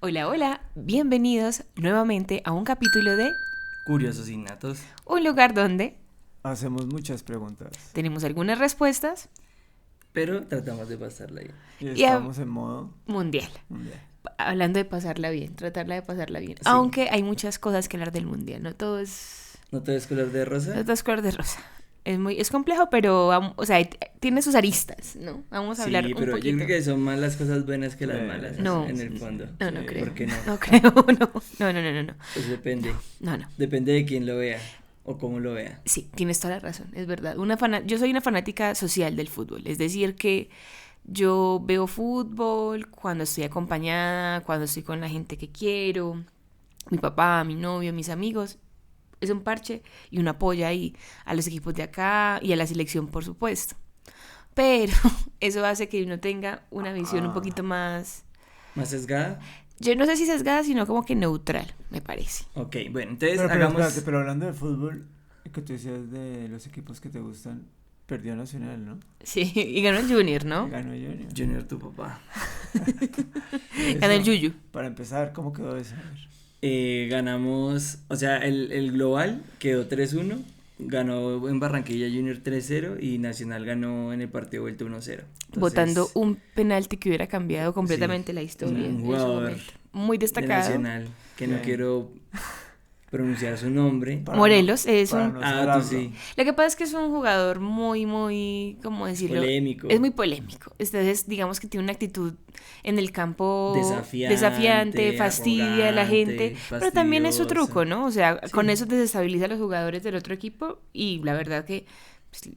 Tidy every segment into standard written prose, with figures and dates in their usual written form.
Hola, hola, bienvenidos nuevamente a un capítulo de Curiosos Innatos. un lugar donde Hacemos muchas preguntas tenemos algunas respuestas Pero tratamos de pasarla bien. y Y a- estamos en modo mundial. mundial. Hablando de pasarla bien, tratarla de pasarla bien. Sí. Aunque hay muchas cosas que hablar del mundial, no todo es, ¿No te ves color de rosa? no todo es color de rosa. Es complejo, pero o sea, tiene sus aristas, ¿no? Vamos a hablar Sí, un pero poquito. yo creo que son más las cosas buenas que las malas No. en el fondo. No, no Sí. creo. ¿Por qué no? No creo, no. Pues depende. No. Depende de quién lo vea o cómo lo vea. Sí, tienes toda la razón, es verdad. Yo soy una fanática social del fútbol, es decir que yo veo fútbol cuando estoy acompañada, cuando estoy con la gente que quiero, mi papá, mi novio, mis amigos. Es un parche y un apoyo ahí a los equipos de acá y a la selección, por supuesto. Pero eso hace que uno tenga una visión un poquito más, ¿Más sesgada? yo no sé si sesgada, sino como que neutral, me parece. Ok, bueno, entonces Pero hagamos... espérate, pero hablando de fútbol, que tú decías de los equipos que te gustan, perdió Nacional, ¿no? Sí, y ganó el Junior, ¿no? Ganó Junior. Junior, tu papá. Ganó el Eso, Yuyu. Para empezar, ¿cómo quedó eso? A ver. Ganamos, o sea, el global quedó 3-1. Ganó en Barranquilla Junior 3-0 y Nacional ganó en el partido vuelta 1-0. Entonces, Votando un penalti que hubiera cambiado completamente la historia. un en ese jugador momento. Muy de destacado. Nacional, que no Sí. quiero pronunciar su nombre. Para Morelos no- es para un... no Ah, tú cerrarlo. sí. Lo que pasa es que es un jugador muy, ¿cómo decirlo? Polémico. Es muy polémico. Entonces, digamos que tiene una actitud en el campo Desafiante, fastidia a la gente. arrogante, Pero también es su fastidioso. truco, ¿no? O sea, Sí. con eso desestabiliza a los jugadores del otro equipo y la verdad que pues,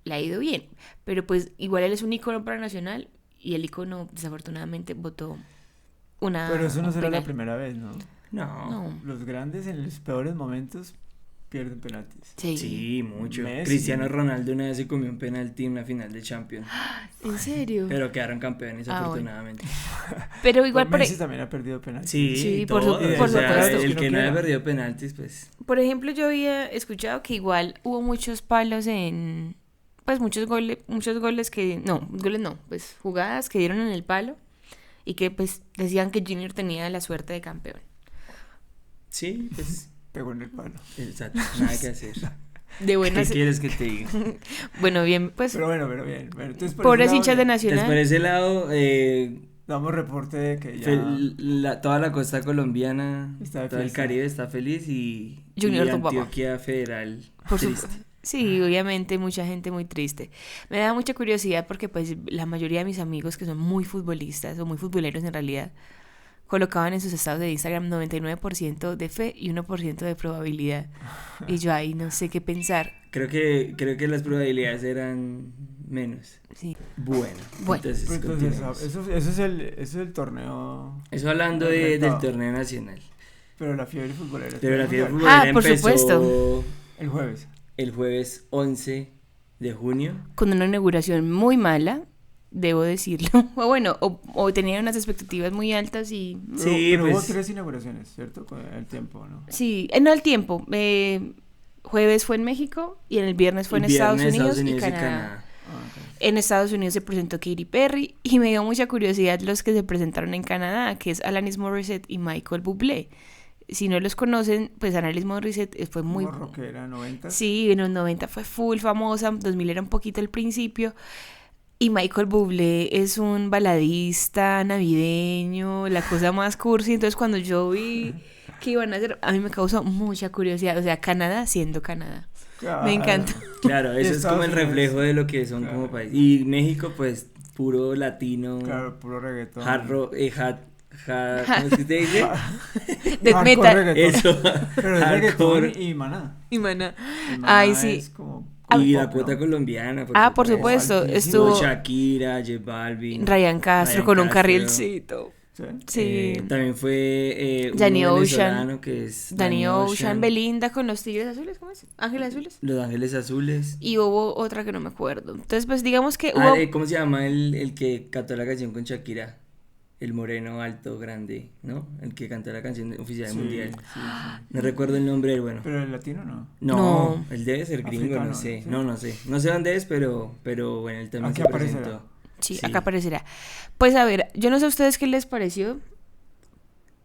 le ha ido bien. Pero pues igual él es un ícono para Nacional y el ícono desafortunadamente votó Pero eso no un será la penal. primera vez, ¿no? No. No, Los grandes en los peores momentos pierden penaltis. sí. Sí, mucho. Messi. Cristiano Ronaldo una vez se comió un penalti en una final de Champions. ¿En serio? Pero quedaron campeones, Ah, bueno. afortunadamente. Pero igual, Pues Messi también ha perdido penaltis. Sí, Sí, por todos, supuesto. o sea, supuesto. el Que que no no haya quiera. perdido penaltis, pues. por ejemplo, yo había escuchado que igual hubo muchos palos en, pues muchos goles que, no, goles no, pues jugadas que dieron en el palo y que pues decían que Junior tenía la suerte de campeón. Sí, pues. Pegó en el palo. Exacto, nada que hacer. De ¿Qué buenas, quieres que te diga? bueno, bien, pues Pero bien. Bueno, entonces, por pobres ese lado, hinchas de Entonces, por Nacional. ese lado, damos reporte de que ya... toda la costa colombiana, Está de todo el fiesta. Caribe está feliz y Junior, y tu papá. Antioquia Federal Por triste. supuesto. Sí, obviamente mucha gente muy triste. Me da mucha curiosidad porque pues la mayoría de mis amigos que son muy futbolistas o muy futboleros en realidad colocaban en sus estados de Instagram 99% de fe y 1% de probabilidad. Y yo ahí no sé qué pensar. Creo que las probabilidades eran menos. Sí. Bueno, Bueno. entonces Pues entonces, continuemos. eso es el torneo, Eso hablando del torneo nacional. pero la fiebre futbolera. Pero la está fiebre mundial. futbolera por empezó supuesto. El jueves. el jueves 11 de junio. Con una inauguración muy mala, debo decirlo. O bueno, o tenía unas expectativas muy altas y... Sí, pero hubo pues. 3 inauguraciones, ¿cierto? Con el tiempo, ¿no? Sí, no al tiempo. Jueves fue en México y en el viernes fue en el Estados viernes, Unidos, y Canadá. En Estados Unidos se presentó Katy Perry y me dio mucha curiosidad los que se presentaron en Canadá, que es Alanis Morissette y Michael Bublé. Si no los conocen, pues Alanis Morissette fue muy... Como rockera, 90. Sí, en los 90 fue full famosa, 2000 era un poquito al principio. Y Michael Bublé es un baladista navideño, la cosa más cursi. Entonces cuando yo vi que iban a hacer, a mí me causó mucha curiosidad. O sea, Canadá siendo Canadá. Me encanta. Claro, eso es Estados como el Unidos. reflejo de lo que son Claro. como país. Y México, pues, puro latino, Claro, puro reggaetón. hard rock, ¿cómo es que te dice? Death Hardcore metal. reggaetón. Eso, Pero es reggaetón hardcore. y Maná. Y mana. Y Maná Ay, sí. es como... Y pop, la cuota ¿no? colombiana, Por supuesto. Altísimo. Estuvo Shakira, J Balvin. Ryan Castro Ryan con un Castro. carrilcito. ¿Sí? Sí. También fue Danny uno Ocean. venezolano que es Danny Ocean, Belinda con los Tigres Azules, ¿cómo es? Ángeles Azules. Los Ángeles Azules. Y hubo otra que no me acuerdo. Entonces, pues digamos que hubo... ¿Cómo se llama el que cantó la canción con Shakira? El moreno alto, grande, ¿no? El que cantó la canción oficial Sí, mundial. sí. No recuerdo el nombre, bueno. Pero el latino no. No, No. él debe ser gringo, Africano, no sé. ¿sí? No sé. No sé dónde es, pero bueno, él también Aquí se aparecerá. presentó. Sí, Sí. acá aparecerá. Pues a ver, yo no sé a ustedes qué les pareció,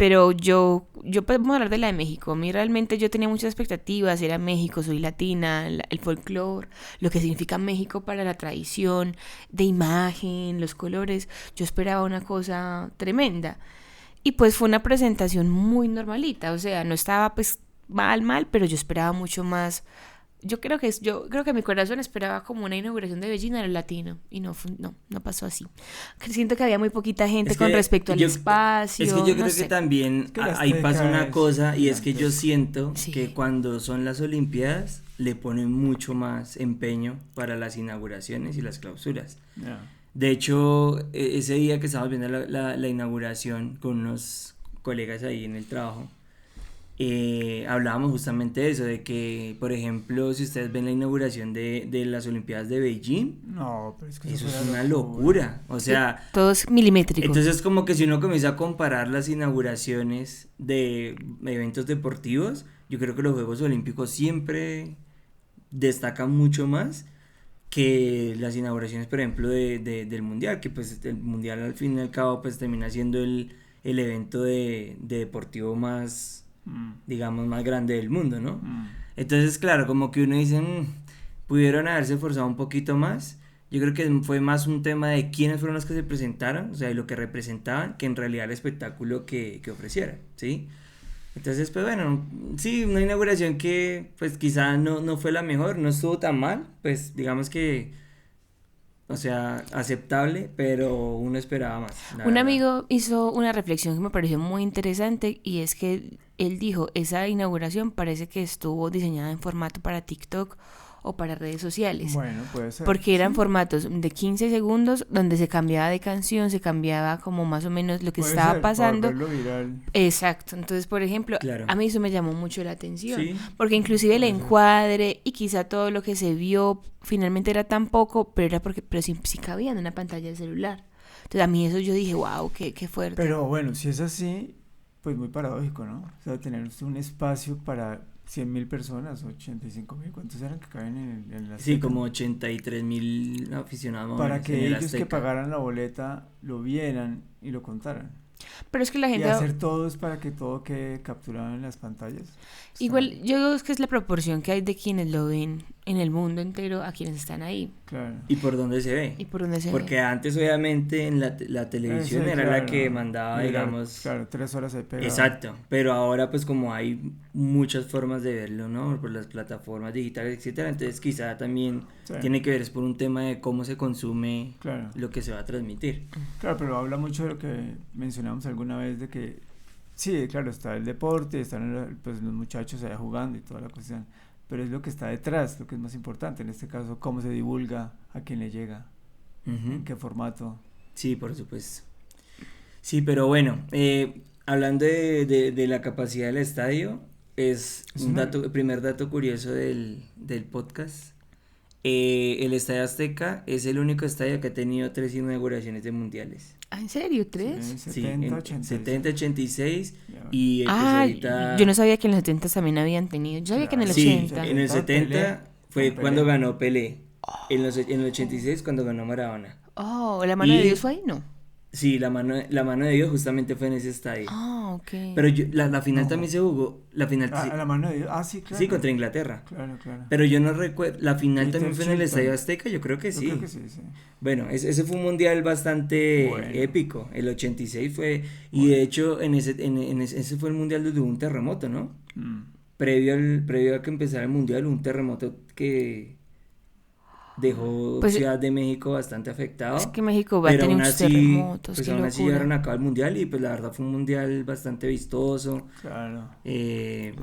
Pero yo podemos hablar de la de México. A mí realmente yo tenía muchas expectativas. Era México, soy latina, el folclore, lo que significa México para la tradición, de imagen, los colores. Yo esperaba una cosa tremenda. Y pues fue una presentación muy normalita. O sea, no estaba pues mal, pero yo esperaba mucho más. Yo creo que mi corazón esperaba como una inauguración de Bellina en el latino y no pasó así. Siento que había muy poquita gente con respecto al espacio. Es que yo no creo sé. que también Es que la ahí pasa Azteca una cosa y es que yo gigantesca. siento Sí. que cuando son las Olimpiadas le ponen mucho más empeño para las inauguraciones y las clausuras. Ya. De hecho, ese día que estábamos viendo la inauguración con unos colegas ahí en el trabajo, hablábamos justamente de eso, de que, por ejemplo, si ustedes ven la inauguración de las Olimpiadas de Beijing, No, pero es que eso fue es una locura. O sea, Todo es milimétrico. entonces como que si uno comienza a comparar las inauguraciones de eventos deportivos, yo creo que los Juegos Olímpicos siempre destacan mucho más que las inauguraciones, por ejemplo, del Mundial, que pues el Mundial al fin y al cabo pues termina siendo el evento de deportivo más, digamos, más grande del mundo, ¿no? Entonces, claro, como que uno dice, pudieron haberse forzado un poquito más. Yo creo que fue más un tema de quiénes fueron los que se presentaron, o sea, de lo que representaban, que en realidad el espectáculo que ofrecieran, ¿sí? Entonces, pues bueno, sí, una inauguración que pues quizá no fue la mejor, no estuvo tan mal, pues digamos que, o sea, aceptable, pero uno esperaba más. La Un verdad. amigo hizo una reflexión que me pareció muy interesante y es que él dijo, esa inauguración parece que estuvo diseñada en formato para TikTok o para redes sociales. Bueno, puede ser. Porque eran Sí, formatos de 15 segundos donde se cambiaba de canción, se cambiaba como más o menos lo que puede estaba ser, para pasando. volverlo viral. Exacto, entonces por ejemplo, Claro. a mí eso me llamó mucho la atención, Sí. porque inclusive el Puede ser. encuadre y quizá todo lo que se vio finalmente era tan poco, pero era pero sí cabía en una pantalla de celular. Entonces a mí eso yo dije, wow, qué fuerte. Pero bueno, si es así, pues muy paradójico, ¿no? O sea, tener un espacio para 100.000 personas, 85.000, ¿cuántos eran que caben en la Sí, Azteca? como 83.000 aficionados más o Para menos que en el ellos que Azteca. pagaran la boleta lo vieran y lo contaran. Pero es que la Y gente... hacer todo es para que todo quede capturado en las pantallas. Está Igual, bien, yo creo que es la proporción que hay de quienes lo ven en el mundo entero a quienes están ahí claro. ¿Y por dónde se ve? y por donde se Porque ve. antes obviamente en la televisión Sí, era la claro. que mandaba, Y durar, digamos... claro, 3 horas ahí pegado. Exacto, pero ahora pues como hay muchas formas de verlo, ¿no? Por las plataformas digitales, etcétera, entonces quizá también Sí, tiene que ver es por un tema de cómo se consume claro. lo que se va a transmitir. Claro, pero habla mucho de lo que mencionamos alguna vez de que sí, claro, está el deporte, están pues, los muchachos allá jugando y toda la cuestión, pero es lo que está detrás, lo que es más importante, en este caso, cómo se divulga, a quién le llega, Ujú. en qué formato. Sí, por supuesto. Sí, pero bueno, hablando de la capacidad del estadio, es Es un una- dato, el primer dato curioso del podcast. El Estadio Azteca es el único estadio que ha tenido 3 inauguraciones de mundiales. Ah, ¿en serio? ¿3? Sí, 70, en 86. 70, 86 Ya. y pues Ah, ahorita... yo no sabía que en los 70 también habían tenido. Yo sabía que en el Claro. Sí, 80. en el 70 Pelé, fue con cuando Pelé. ganó Pelé. En el 86 cuando ganó Maradona. Oh, ¿la mano de Y- Dios fue ahí? No. Sí, la mano de Dios justamente fue en ese estadio. Ah, ok. Pero la final No. también se jugó. La final A la mano de Dios. Ah, sí, claro. sí, contra Inglaterra. Claro, claro. Pero yo no recuerdo. La final Peter también fue en el Shilton. Estadio Azteca, yo creo que Yo sí. creo que sí, sí. Bueno, ese fue un mundial bastante Bueno. épico. El 86 fue. Y de hecho, ese fue el mundial donde hubo un terremoto, ¿no? Mm. Previo a que empezara el mundial, hubo un terremoto que dejó Pues, Ciudad de México bastante afectado. Es que México va a Pero tener aún muchos así, terremotos, pues qué aún así locura. llevaron a cabo el mundial y pues la verdad fue un mundial bastante vistoso. Claro.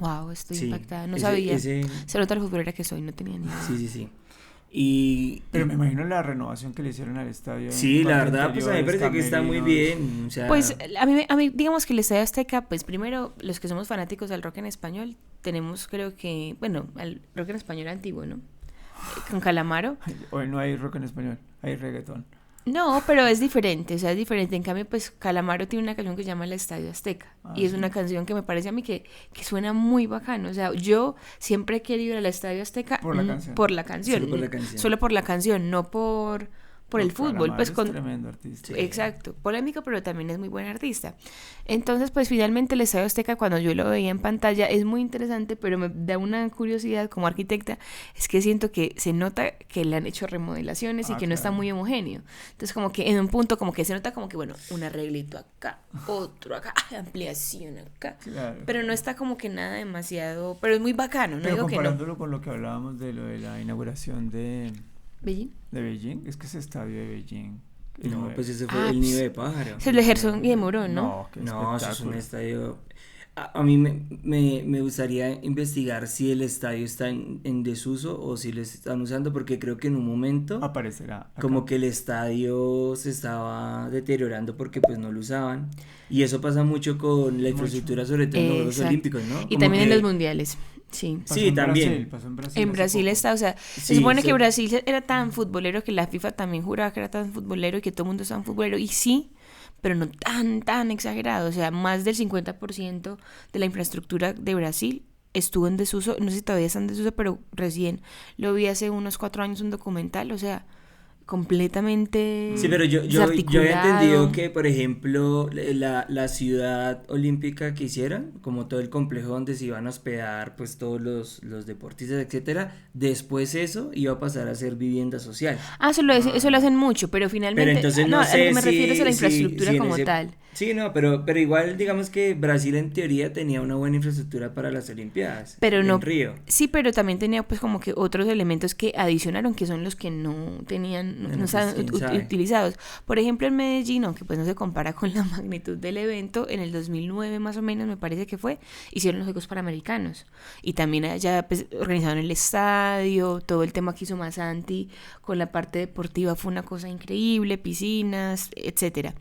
Wow, estoy Sí, impactada. No ese- sabía. ese- Se nota la futbolera que soy, no tenía ni idea. sí. Y Pero me imagino la renovación que le hicieron al estadio. sí, en la parte verdad, pues a mí me interiores, parece que está muy camerinos. bien. O sea, Pues a mí, digamos que el Estadio Azteca, pues primero, los que somos fanáticos del rock en español, tenemos creo que, bueno, al rock en español antiguo, ¿no? Con Calamaro. Hoy no hay rock en español, hay reggaetón. No, pero es diferente, o sea, es diferente. En cambio, pues Calamaro tiene una canción que se llama El Estadio Azteca. Ah, Y es sí. una canción que me parece a mí que suena muy bacano. O sea, yo siempre he querido ir al Estadio Azteca Por la canción. por la canción. Solo por la canción. Solo por la canción, no por el fútbol, pues Es con tremendo artista. Sí. exacto, polémico, pero también es muy buen artista. Entonces, pues finalmente el Estadio Azteca, cuando yo lo veía en pantalla, es muy interesante, pero me da una curiosidad como arquitecta, es que siento que se nota que le han hecho remodelaciones y que no está Claro. muy homogéneo. Entonces, como que en un punto, como que se nota como que, bueno, un arreglito acá, otro acá, ampliación acá. Claro. Pero no está como que nada demasiado, pero es muy bacano, no Pero digo que no. comparándolo con lo que hablábamos de lo de la inauguración ¿Beijing? de Beijing, es que ese estadio de Beijing. No, pues ese fue Ah, el pues, nido de pájaro. Es el de Gerson y de Morón, ¿no? No, qué No, eso es un espectáculo. estadio. A mí me gustaría investigar si el estadio está en desuso o si lo están usando, porque creo que en un momento Aparecerá acá. como que el estadio se estaba deteriorando porque pues no lo usaban. Y eso pasa mucho con la infraestructura, sobre todo en los Juegos Exacto. Olímpicos, ¿no? Y Como también en que- los mundiales, sí. Pasó sí, en también. Brasil, pasó en Brasil. En hace Brasil poco. está, o sea, se Sí, supone que sí. Brasil era tan futbolero que la FIFA también juraba que era tan futbolero y que todo el mundo es tan futbolero, y sí, pero no tan exagerado, o sea, más del 50% de la infraestructura de Brasil estuvo en desuso, no sé si todavía está en desuso, pero recién lo vi hace unos 4 años un documental, o sea, completamente Sí, pero yo había desarticulado. entendido que, por ejemplo, la ciudad olímpica que hicieron, como todo el complejo donde se iban a hospedar pues todos los deportistas, etcétera, después eso iba a pasar a ser vivienda social. Ah, eso lo hacen mucho, pero finalmente, Pero entonces no a sé lo que me refiero es a la si infraestructura en como ese- tal. Sí, no, pero igual digamos que Brasil en teoría tenía una buena infraestructura para las Olimpiadas. Pero en no, Río. sí, pero también tenía pues como que otros elementos que adicionaron, que son los que no tenían, no Bueno, estaban pues, quién sabe. utilizados. Por ejemplo, en Medellín, aunque pues no se compara con la magnitud del evento, en el 2009 más o menos me parece que fue, hicieron los Juegos Panamericanos. Y también allá pues organizaron el estadio, todo el tema que hizo Masanti con la parte deportiva fue una cosa increíble, piscinas, etcétera.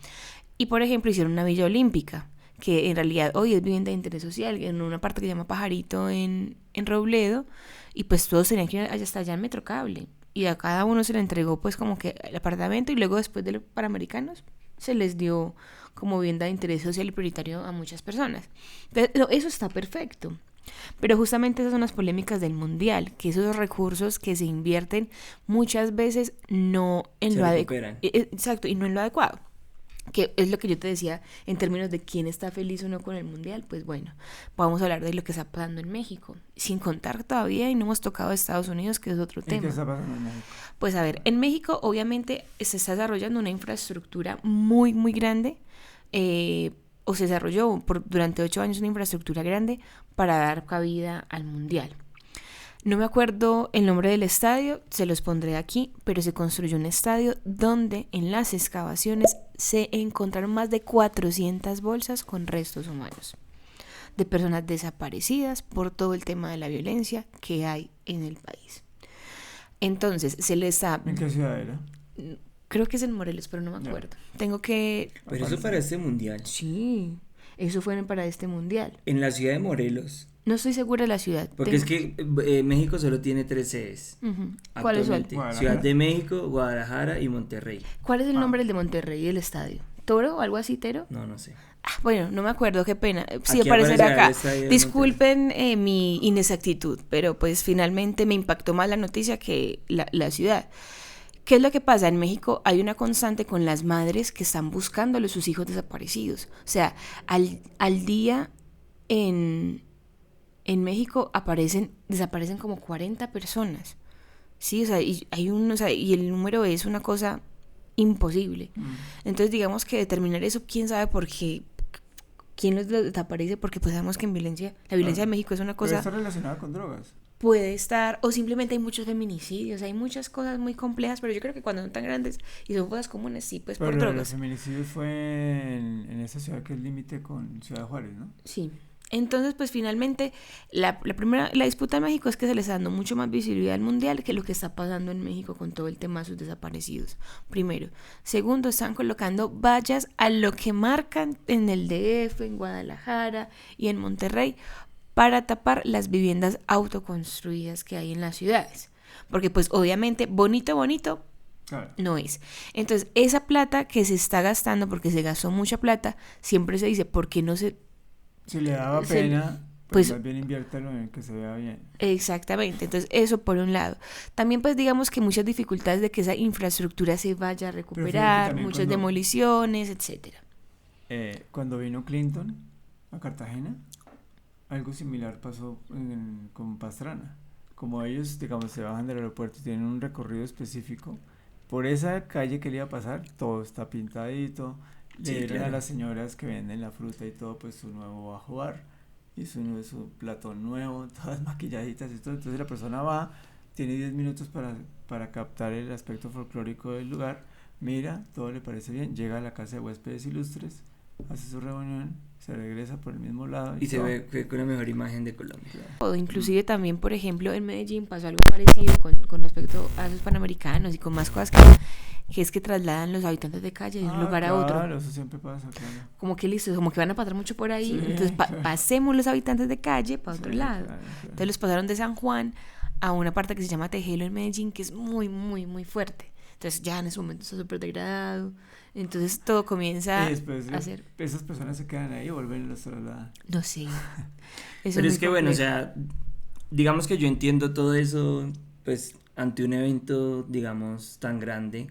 Y por ejemplo hicieron una villa olímpica, que en realidad hoy es vivienda de interés social, en una parte que se llama Pajarito en Robledo, y pues todos tenían que ir hasta allá en Metrocable. Y a cada uno se le entregó pues como que el apartamento, y luego después de los Panamericanos se les dio como vivienda de interés social y prioritario a muchas personas. Entonces, eso está perfecto. Pero justamente esas son las polémicas del mundial, que esos recursos que se invierten muchas veces no en Se lo recuperan. exacto, y no en lo adecuado. Que es lo que yo te decía en términos de quién está feliz o no con el mundial. Pues bueno, vamos a hablar de lo que está pasando en México, sin contar todavía, y no hemos tocado Estados Unidos, que es otro ¿Y qué tema. está pasando en México? Pues a ver, en México obviamente se está desarrollando una infraestructura muy grande, o se desarrolló durante 8 años una infraestructura grande para dar cabida al mundial. No me acuerdo el nombre del estadio, se los pondré aquí, pero se construyó un estadio donde en las excavaciones se encontraron más de 400 bolsas con restos humanos de personas desaparecidas por todo el tema de la violencia que hay en el país. Entonces, se le está... ¿En qué ciudad era? Creo que es en Morelos, pero no me acuerdo. Tengo que... Pero eso para este mundial. Sí, eso fue para este mundial. En la ciudad de Morelos. No estoy segura de la ciudad. Porque es que México solo tiene 3 sedes. Ujú. ¿Cuáles son? Actualmente. Guadalajara. Ciudad de México, Guadalajara y Monterrey. ¿Cuál es el nombre del de Monterrey y el estadio? ¿Toro o algo así, Tero? No sé. Bueno, no me acuerdo, qué pena. Sí, Aquí aparecerá aparecerá acá. el estadio de Disculpen mi inexactitud, pero pues finalmente me impactó más la noticia que la ciudad. ¿Qué es lo que pasa? En México hay una constante con las madres que están buscando a sus hijos desaparecidos. O sea, al día en México desaparecen como 40 personas. Sí, o sea, y el número es una cosa imposible. Entonces, digamos que determinar eso, quién sabe por qué, quién los desaparece, porque pues sabemos que la violencia de México es una Pero cosa, está relacionada con drogas. puede estar, o simplemente hay muchos feminicidios, hay muchas cosas muy complejas, pero yo creo que cuando son tan grandes y son cosas comunes, sí, pues Pero por lo de los drogas. feminicidios fue en esa ciudad que es límite con Ciudad Juárez, ¿no? Sí. Entonces, pues finalmente, la disputa en México es que se les está dando mucho más visibilidad al mundial que lo que está pasando en México con todo el tema de sus desaparecidos. Primero. Segundo, están colocando vallas a lo que marcan en el DF, en Guadalajara y en Monterrey para tapar las viviendas autoconstruidas que hay en las ciudades. Porque pues obviamente bonito Claro. no es. Entonces, esa plata que se está gastando, porque se gastó mucha plata, siempre se dice, ¿por qué no se Si le daba Se- pena Pues más bien inviértalo en que se vea bien. exactamente, entonces eso por un lado. También pues digamos que muchas dificultades de que esa infraestructura se vaya a Pero fíjate recuperar, también muchas demoliciones, etcétera. Cuando vino Clinton a Cartagena, algo similar pasó con Pastrana. Como ellos, digamos, se bajan del aeropuerto y tienen un recorrido específico, por esa calle que le iba a pasar, todo está pintadito. Le Sí, dieron a claro. las señoras que venden la fruta y todo, pues su nuevo bajo bar y su platón nuevo, todas maquilladitas y todo. Entonces la persona va, tiene 10 minutos para captar el aspecto folclórico del lugar, mira, todo le parece bien, llega a la casa de huéspedes ilustres, hace su reunión, se regresa por el mismo lado Y se todo. ve con la mejor imagen de Colombia. O inclusive también, por ejemplo, en Medellín pasó algo parecido con respecto a esos panamericanos y con más cosas que es que trasladan los habitantes de calle de un lugar a otro. Claro, eso siempre pasa, claro. Como que listo, como que van a pasar mucho por ahí, Sí, entonces claro. pasemos los habitantes de calle para otro Sí, lado. claro. Entonces los pasaron de San Juan a una parte que se llama Tejelo en Medellín, que es muy, muy, muy fuerte. Entonces ya en ese momento está súper degradado. Entonces todo comienza Y después a ser, esas personas se quedan ahí y vuelven y los trasladan. no sé. Eso Pero muy es que bueno, o complejo. sea, digamos que yo entiendo todo eso, pues ante un evento, digamos, tan grande,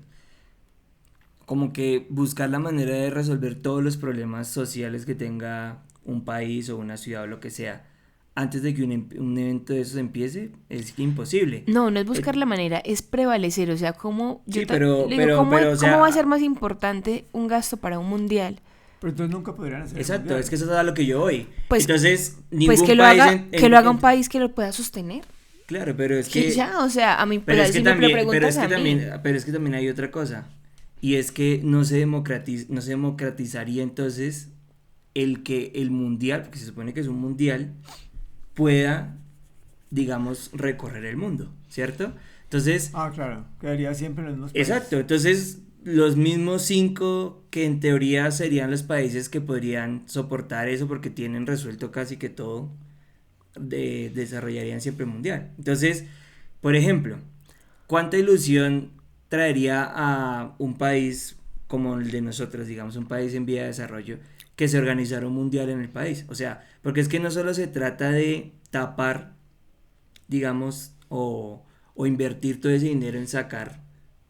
como que buscar la manera de resolver todos los problemas sociales que tenga un país o una ciudad o lo que sea, antes de que un evento de esos empiece, es imposible. No, no es buscar la manera, es prevalecer. O sea, ¿cómo, Sí, pero, le digo, ¿cómo, pero, o cómo va a ser sea, más importante un gasto para un mundial? Pero entonces nunca podrían hacer el exacto, mundial. es que eso es a lo que yo voy. Pues- Entonces, ningún Pues que lo país haga, que lo haga un país que lo pueda sostener. Claro, pero es Que que ya, o sea, a mí, pero es que si me también, preguntas a mí, pero es que también hay otra cosa. Y es que no se democratizaría entonces el que el mundial, porque se supone que es un mundial, pueda, digamos, recorrer el mundo, ¿cierto? Entonces, Ah, claro, quedaría siempre en los mismos países. exacto, entonces los mismos 5 que en teoría serían los países que podrían soportar eso porque tienen resuelto casi que todo, desarrollarían siempre el mundial. Entonces, por ejemplo, ¿cuánta ilusión traería a un país como el de nosotros, digamos, un país en vía de desarrollo, que se organizara un mundial en el país? O sea, porque es que no solo se trata de tapar, digamos, o invertir todo ese dinero en sacar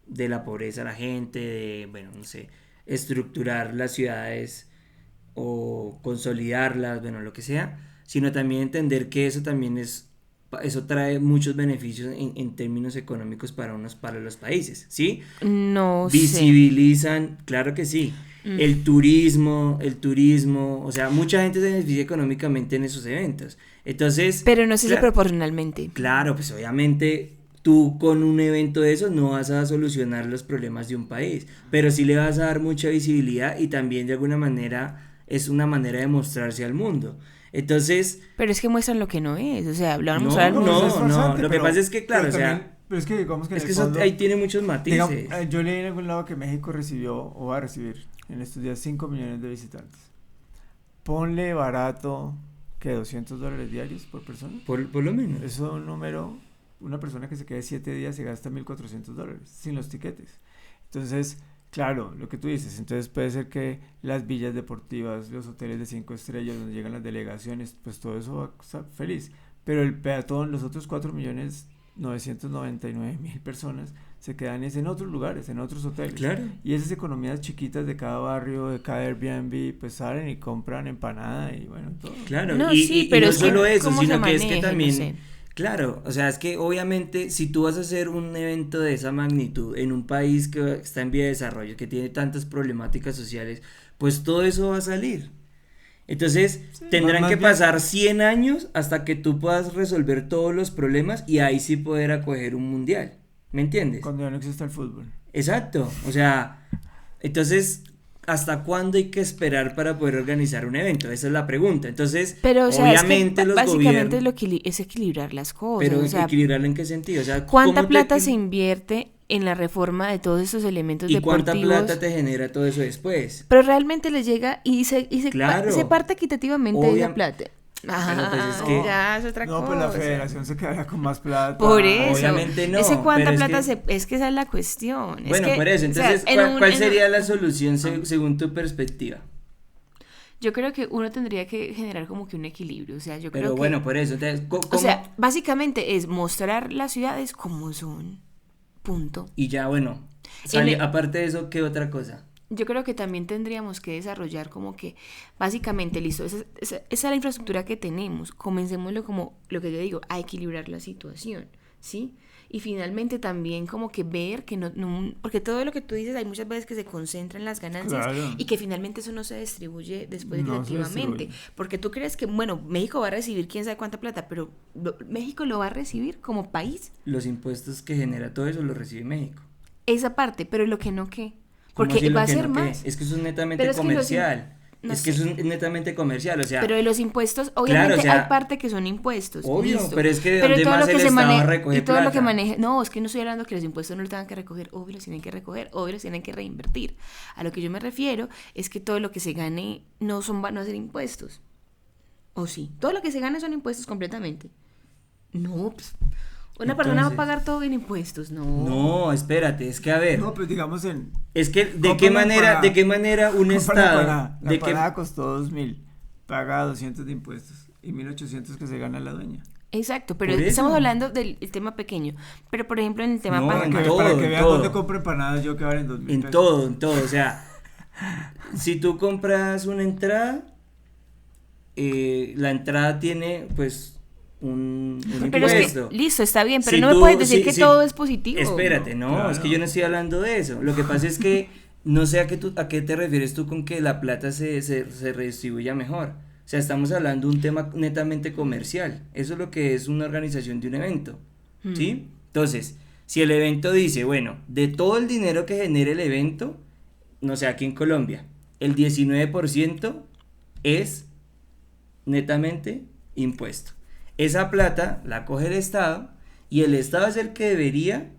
de la pobreza a la gente, de, bueno, no sé, estructurar las ciudades o consolidarlas, bueno, lo que sea, sino también entender que eso también eso trae muchos beneficios en términos económicos para los países, ¿sí? no sé. Visibilizan, claro que sí, Mm. el turismo, o sea, mucha gente se beneficia económicamente en esos eventos. Entonces, Pero no sé si cla- proporcionalmente. claro, pues obviamente tú con un evento de esos no vas a solucionar los problemas de un país, pero sí le vas a dar mucha visibilidad y también de alguna manera es una manera de mostrarse al mundo. Entonces, Pero es que muestran lo que no es. O sea, lo van a no, mostrar al mundo. eso es farsante, lo que pasa es que, claro, pero o sea, también- pero es que digamos que en es el que eso fondo, ahí tiene muchos matices. digamos, yo leí en algún lado que México recibió o va a recibir en estos días 5 millones de visitantes. Ponle barato que $200 diarios por persona. Por lo menos. Eso es un número, una persona que se quede 7 días se gasta $1,400 sin los tiquetes. Entonces, claro, lo que tú dices, entonces puede ser que las villas deportivas, los hoteles de 5 estrellas donde llegan las delegaciones, pues todo eso va a estar feliz. Pero el peatón, los otros 4.999.000 personas se quedan en otros lugares, en otros hoteles. Claro. Y esas economías chiquitas de cada barrio, de cada Airbnb, pues salen y compran empanada y bueno, todo. Claro, No, y, sí, y pero no es que solo eso, cómo sino se que es que maneja, no también, sé. claro, o sea, es que obviamente si tú vas a hacer un evento de esa magnitud en un país que está en vía de desarrollo, que tiene tantas problemáticas sociales, pues todo eso va a salir. Entonces, tendrán más que bien- pasar 100 años hasta que tú puedas resolver todos los problemas y ahí sí poder acoger un mundial. ¿Me entiendes? Cuando ya no existe el fútbol. Exacto, o sea, entonces, ¿hasta cuándo hay que esperar para poder organizar un evento? Esa es la pregunta. Entonces, Pero, o sea, es que obviamente los básicamente gobiernos, es equilibrar las cosas. pero O sea, equilibrarlo en qué sentido, o sea, ¿cuánta ¿cómo plata te se invierte en la reforma de todos estos elementos y cuánta deportivos? plata te genera todo eso después? Pero realmente les llega y Claro. se parte equitativamente de Obvia- esa plata. Ajá, pues es que- ya es otra No, cosa. pues la federación se quedaría con más plata. Por eso. Obviamente no, Ese cuánta pero es plata que- es que esa es la cuestión. Es Bueno, que, por eso, o sea, entonces, ¿cuál sería la solución según tu perspectiva? Yo creo que uno tendría que generar como que un equilibrio, o sea, yo Pero creo que... bueno, por eso, entonces, O sea, básicamente es mostrar las ciudades como son, punto. Y ya, bueno, aparte de eso, ¿qué otra cosa? Yo creo que también tendríamos que desarrollar como que, básicamente, listo, esa es la infraestructura que tenemos, comencémoslo como lo que yo digo, a equilibrar la situación, ¿sí? Y finalmente también como que ver que porque todo lo que tú dices hay muchas veces que se concentra en las ganancias Claro. y que finalmente eso no se distribuye después No se equitativamente, distribuye. porque tú crees que, bueno, México va a recibir quién sabe cuánta plata, pero México lo va a recibir como país, Los impuestos que genera todo eso los recibe México. esa parte, pero lo que no qué, ¿Cómo porque así lo va a que ser no qué? más. Es que eso es netamente Pero es que comercial. no Es que sé. eso es netamente comercial, o sea, Pero de los impuestos, obviamente Claro, o sea, hay parte que son impuestos. obvio, listo. pero es que de Pero dónde todo más lo que el se Estado maneja recoge y todo lo que plata. maneja, no, es que no estoy hablando que los impuestos no lo tengan que recoger, obvio los tienen que recoger, obvio los tienen que reinvertir. A lo que yo me refiero es que todo lo que se gane van a ser impuestos. ¿O sí? Todo lo que se gane son impuestos completamente. No, pues, una persona va a Entonces, pagar todo en impuestos, no. no, espérate, es que a ver, No, pues digamos es que compra una empanada. de qué manera un compra la Estado, empanada. La de qué, empanada costó 2.000, paga 200 de impuestos y 1.800 que se gana la dueña. Exacto, pero Por eso. estamos hablando del tema pequeño. Pero por ejemplo en el tema No, Para en que, todo, para que en vean todo. dónde compro empanadas yo que valen 2.000 en pesos. todo, o sea, si tú compras una entrada, la entrada tiene pues un Pero impuesto. es que, listo, está bien, pero Si no me tú- puedes decir si- que si- todo es positivo. Espérate, no, Claro. es que yo no estoy hablando de eso. Lo que pasa es que no sé a qué te refieres tú con que la plata se redistribuya mejor. O sea, estamos hablando de un tema netamente comercial. Eso es lo que es una organización de un evento. ¿Sí? Entonces, si el evento dice, bueno, de todo el dinero que genere el evento, no sé, aquí en Colombia, el 19% es netamente impuesto. Esa plata la coge el Estado y el Estado es el que debería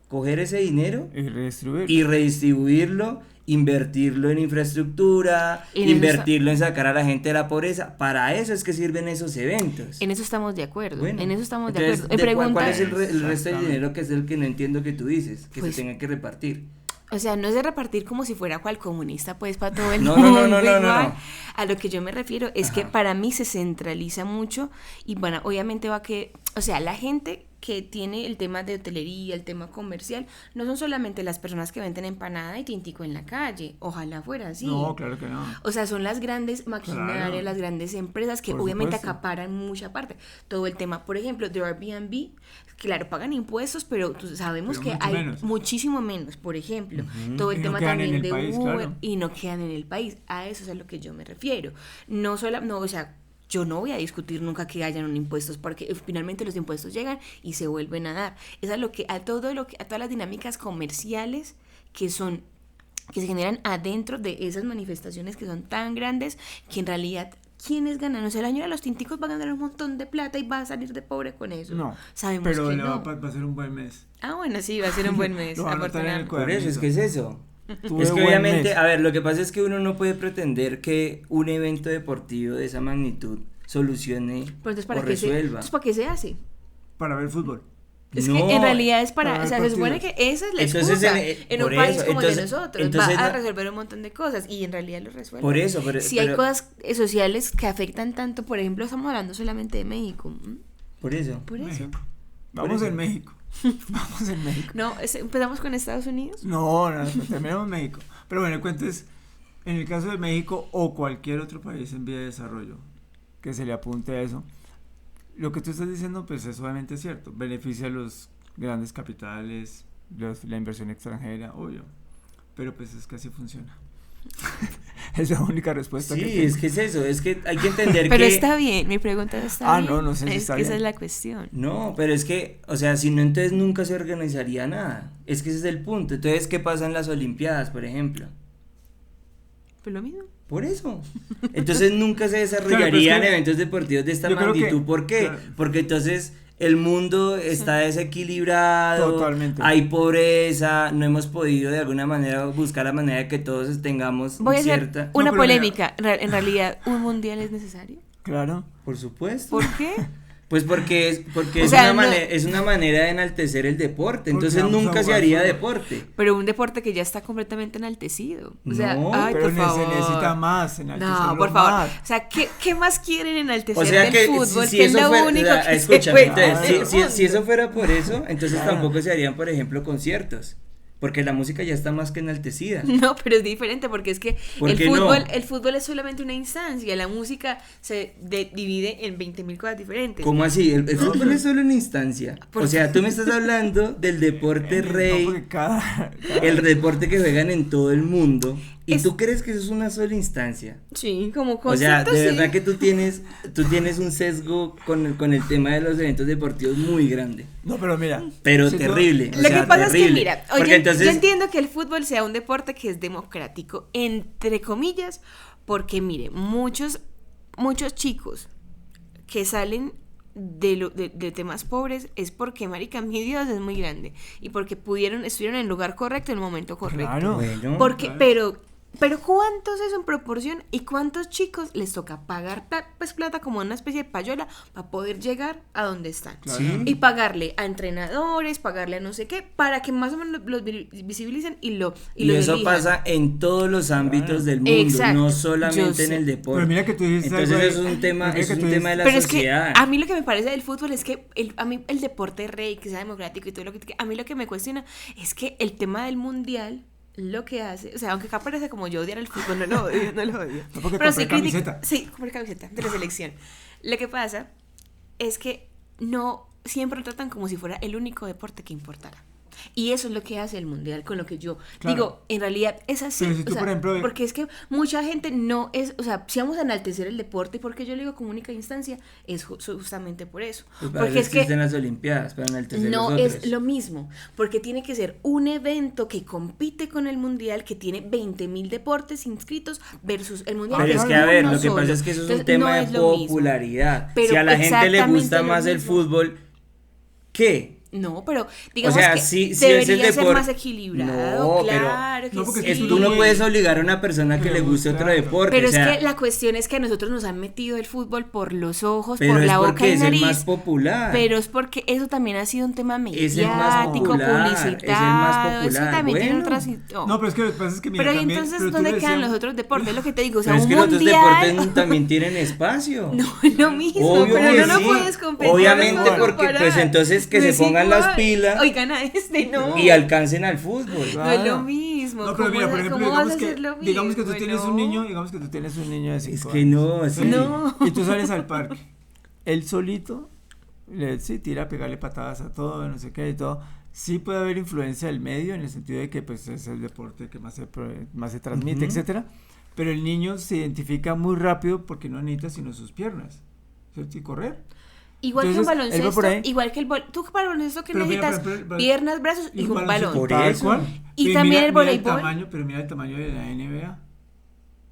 coger ese dinero Y redistribuir. y redistribuirlo, invertirlo en infraestructura, En eso invertirlo en sacar a la gente de la pobreza. Para eso es que sirven esos eventos. En eso estamos de acuerdo. Bueno, en eso estamos de entonces, acuerdo. ¿cuál es el resto del Exactamente. dinero que es el que no entiendo que tú dices, que Pues, se tenga que repartir? O sea, no es de repartir como si fuera cual comunista, pues, para todo el No, mundo. no. igual. A lo que yo me refiero es que Ajá. para mí se centraliza mucho y bueno, obviamente va que, o sea, la gente que tiene el tema de hotelería, el tema comercial, no son solamente las personas que venden empanada y tintico en la calle, ojalá fuera así. No, claro que no. O sea, son las grandes maquinarias, Claro. las grandes empresas que Por obviamente supuesto. acaparan mucha parte. Todo el tema, por ejemplo, de Airbnb, claro, pagan impuestos, pero sabemos Pero que mucho hay menos. muchísimo menos, por ejemplo. Ujú. Todo el Y no tema quedan en también el de país, Uber claro. y no quedan en el país. A eso es a lo que yo me refiero. No, o sea, yo no voy a discutir nunca que hayan un impuestos porque finalmente los impuestos llegan y se vuelven a dar. Es a todas las dinámicas comerciales que se generan adentro de esas manifestaciones que son tan grandes que en realidad ¿quiénes ganan? O sea, el año de los tinticos va a ganar un montón de plata y va a salir de pobre con eso. No. Sabemos Pero que le no. va a ser un buen mes. Ah, bueno, sí, va a ser un buen mes. Lo van a anotar en el afortunadamente. Por eso, es que es eso. Tuve Es que buen obviamente, mes. a ver, lo que pasa es que uno no puede pretender que un evento deportivo de esa magnitud solucione Pero entonces, o ¿para resuelva. qué se hace? Para ver fútbol. Es No, que en realidad es para o ver sea, se supone que partidos. esa es la Entonces, excusa en un por país eso, como el de entonces- nosotros. entonces Va a no- resolver un montón de cosas y en realidad lo resuelve. Por eso, Si hay pero- cosas sociales que afectan tanto, por ejemplo, estamos hablando solamente de México. Por eso. Por eso. México. Vamos eso. en México. Vamos en México. No, empezamos con Estados Unidos. No, terminamos en México. Pero bueno, el cuento es, en el caso de México o cualquier otro país en vía de desarrollo que se le apunte a eso, lo que tú estás diciendo pues es obviamente cierto, beneficia a los grandes capitales, la inversión extranjera, obvio, pero pues es que así funciona. Es la única respuesta Sí, que tengo. es que es eso, es que hay que entender Pero que... está bien, mi pregunta está Ah, bien. no sé si es está que esa bien. es la cuestión. No, pero es que, o sea, si no, entonces nunca se organizaría nada. Es que ese es el punto. Entonces, ¿qué pasa en las Olimpiadas, por ejemplo? Pues lo mismo. Por eso. Entonces nunca se Claro, desarrollarían pero es que eventos deportivos de esta yo creo que- magnitud. ¿Por qué? claro. Porque entonces el mundo está desequilibrado, Totalmente. hay pobreza, no hemos podido de alguna manera buscar la manera de que todos tengamos Voy a hacer cierta... una No, pero mira. polémica. En realidad, ¿un mundial es necesario? Claro. Por supuesto. ¿Por qué? Pues porque O es sea, una no- es una manera de enaltecer el deporte, Porque entonces vamos a nunca se jugar haría fútbol. deporte. Pero un deporte que ya está completamente enaltecido. O sea, No, ay, Pero por favor. se necesita más, enaltecerlo No, por favor. más. O sea, ¿qué más quieren enaltecer O sea del que fútbol? si Que es eso lo fuera, único o sea, que escúchame, se puede entonces, hacer en el si mundo. eso fuera por eso, entonces Claro. tampoco se harían, por ejemplo, conciertos, porque la música ya está más que enaltecida. No, pero es diferente porque es que ¿Por el qué no? fútbol, el fútbol es solamente una instancia, la música se divide en 20.000 cosas diferentes. ¿Cómo así? El fútbol es solo una instancia. ¿Por O sea, tú me estás hablando del deporte No, rey, porque cada el deporte que juegan en todo el mundo, y Es- tú crees que eso es una sola instancia. Sí, como O sea, concepto, de sí. verdad que tú tienes un sesgo con el tema de los eventos deportivos muy grande, No, pero mira. pero si tú- terrible. O Lo sea, que pasa es que, terrible. mira, Porque oye, entonces, yo entiendo que el fútbol sea un deporte que es democrático, entre comillas, porque, mire, muchos chicos que salen de temas pobres es porque, marica, mi Dios es muy grande y porque estuvieron en el lugar correcto en el momento correcto. Claro. bueno, Porque, Claro. pero ¿cuántos es en proporción y cuántos chicos les toca pagar plata como una especie de payola para poder llegar a donde están? Claro. Sí. Y pagarle a entrenadores, pagarle a no sé qué, para que más o menos los visibilicen y y los eso elijan. pasa en todos los ámbitos del mundo, Exacto, no yo solamente en sé. el deporte. Pero mira que tú dices Entonces algo ahí- eso es un tema, pero mira es que un tú tema de la Pero es que sociedad. a mí lo que me parece del fútbol es que a mí el deporte rey, que sea democrático y todo lo que a mí lo que me cuestiona es que el tema del mundial lo que hace, o sea, aunque acá parece como yo odiar el fútbol, no lo odio, no lo odio. No, porque Pero compré sí critico, camiseta. sí, compré camiseta de la selección. Lo que pasa es que no siempre lo tratan como si fuera el único deporte que importara. Y eso es lo que hace el mundial, con lo que yo Claro. digo, en realidad es así. Pero si o tú, sea, por ejemplo, porque es que mucha gente no es, o sea, si vamos a enaltecer el deporte, porque yo le digo como única instancia, es justamente por eso. Pues para Porque eso es que existen las Olimpiadas, para enaltecer no los es otros. lo mismo, porque tiene que ser un evento que compite con el mundial, que tiene 20.000 deportes inscritos versus el mundial. Pero que es es que, a ver, uno lo que solo. pasa es que eso es un Entonces, tema no de es lo mismo. popularidad. Pero Si a la gente le exactamente gusta lo más el mismo. fútbol, ¿qué? No, pero digamos O sea, que si es debería el ser depor- más equilibrado, No, pero- claro que No, porque sí. Es, tú tú no no puedes obligar a una persona que Pero le guste otro claro. deporte. Pero o sea, es que la cuestión es que a nosotros nos han metido el fútbol por los ojos, pero por es la boca porque y es nariz. el más popular. Pero es porque eso también ha sido un tema Es el más mediático, popular, publicitado. es el más Eso popular. también tiene Bueno. otras. No, pero es que lo que pasa es que mira, pero ¿y también, entonces pero tú dónde le quedan decías- los otros deportes? Es lo que te digo, o sea, pero es un que los otros mundial. deportes también tienen espacio. No es lo mismo, Obvio pero que no lo sí. puedes competir. Obviamente, no puedes porque, comparar. pues, entonces que No se es pongan las igual. pilas Oigan a este, no. y alcancen al fútbol. No es Claro. lo mismo. No, pero mira, por ejemplo, ¿Cómo vas a digamos hacer que, lo mismo? digamos que tú tienes un No. niño, digamos que tú tienes un niño de 5 Es que no, sí. No. Y tú sales al parque. Él solito, sí, tira a pegarle patadas a todo, no sé qué y todo. Sí puede haber influencia del medio en el sentido de que pues es el deporte que más se transmite, Ujú. etcétera. Pero el niño se identifica muy rápido porque no necesita sino sus piernas, ¿cierto? Y correr. Igual que un Entonces, él va por baloncesto, ahí. igual que tú para el baloncesto que Pero mira, necesitas por ejemplo, piernas, brazos y un balón. baloncesto, Por tal eso. cual. Y Pero también el mira voleibol. pero mira el tamaño de la NBA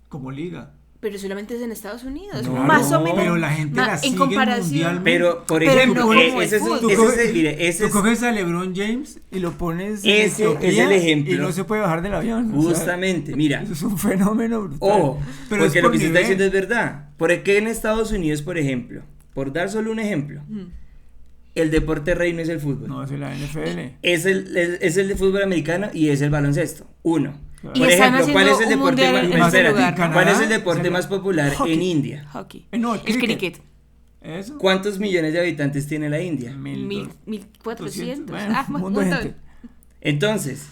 como liga. Pero solamente es en Estados Unidos, No, más o no, menos. pero la gente la en sigue comparación. mundialmente. Pero, por Pero ejemplo, no como el ese es, fútbol. Tú ese coges- es- mire, ese Tú es coges a LeBron James y lo pones en Ese Etiopía es el ejemplo. y no se puede bajar del avión. o sea, justamente, mira, eso es un fenómeno brutal. ojo, Pero es porque lo por que se está nivel. diciendo es verdad. Porque en Estados Unidos, por ejemplo, por dar solo un ejemplo, el deporte rey no es el fútbol. No, es la NFL. Es el de fútbol americano y es el baloncesto. Uno. Claro. Y Por están ejemplo, ¿cuál es haciendo el un deporte mundial más, en ese espérate, lugar. ¿cuál es el Canadá, deporte se más llama popular hockey. en India? Hockey. No, el cricket. Cricket. ¿Cuántos millones de habitantes tiene la India? 1.400. Bueno, Ah, un un montón de montón. gente. Entonces,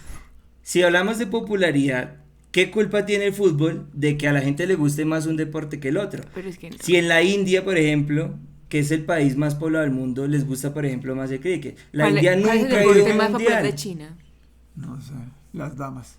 si hablamos de popularidad, ¿qué culpa tiene el fútbol de que a la gente le guste más un deporte que el otro? Pero es que no. Si en la India, por ejemplo, que es el país más poblado del mundo, les gusta, por ejemplo, más el cricket. La ¿Cuál- India cuál es nunca ha el ido a deporte un más popular de mundial. China? No sé, las damas.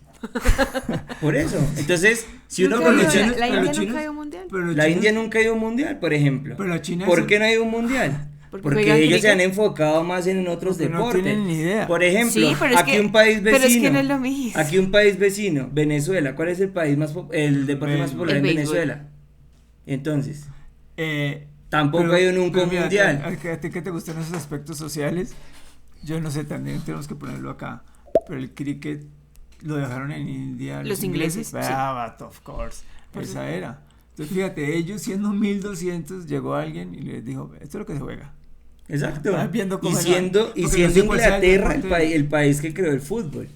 Por eso. Entonces, si uno Nunca ha ido conoce... la pero India los nunca chinos- ha ido a un mundial. Pero los La chinos- India nunca ha ido a un mundial, por ejemplo. Pero la China ¿Por es- qué no ha ido a un mundial? Porque Porque juegan ellos se han cricket. enfocado más en otros Porque no deportes. tienen ni idea. Por ejemplo, Sí, pero es aquí que- un país pero vecino. es que no es lo mismo. Aquí un país vecino, Venezuela. ¿Cuál es el país el deporte más Béisbol. popular en El béisbol. Venezuela? Entonces, Eh, tampoco pero- ha ido nunca a pero un mira, mundial. ¿A ti qué te gustan esos aspectos sociales? Yo no sé, también tenemos que ponerlo acá. Pero el cricket lo dejaron en India. Los ingleses, sí. But of course. Por Esa supuesto. era. Entonces, fíjate, ellos siendo 1200, llegó alguien y les dijo: esto es lo que se juega. Exacto. Viendo cómo Y van, siendo porque no sé cuál sea Inglaterra deporte. el país que creó el fútbol.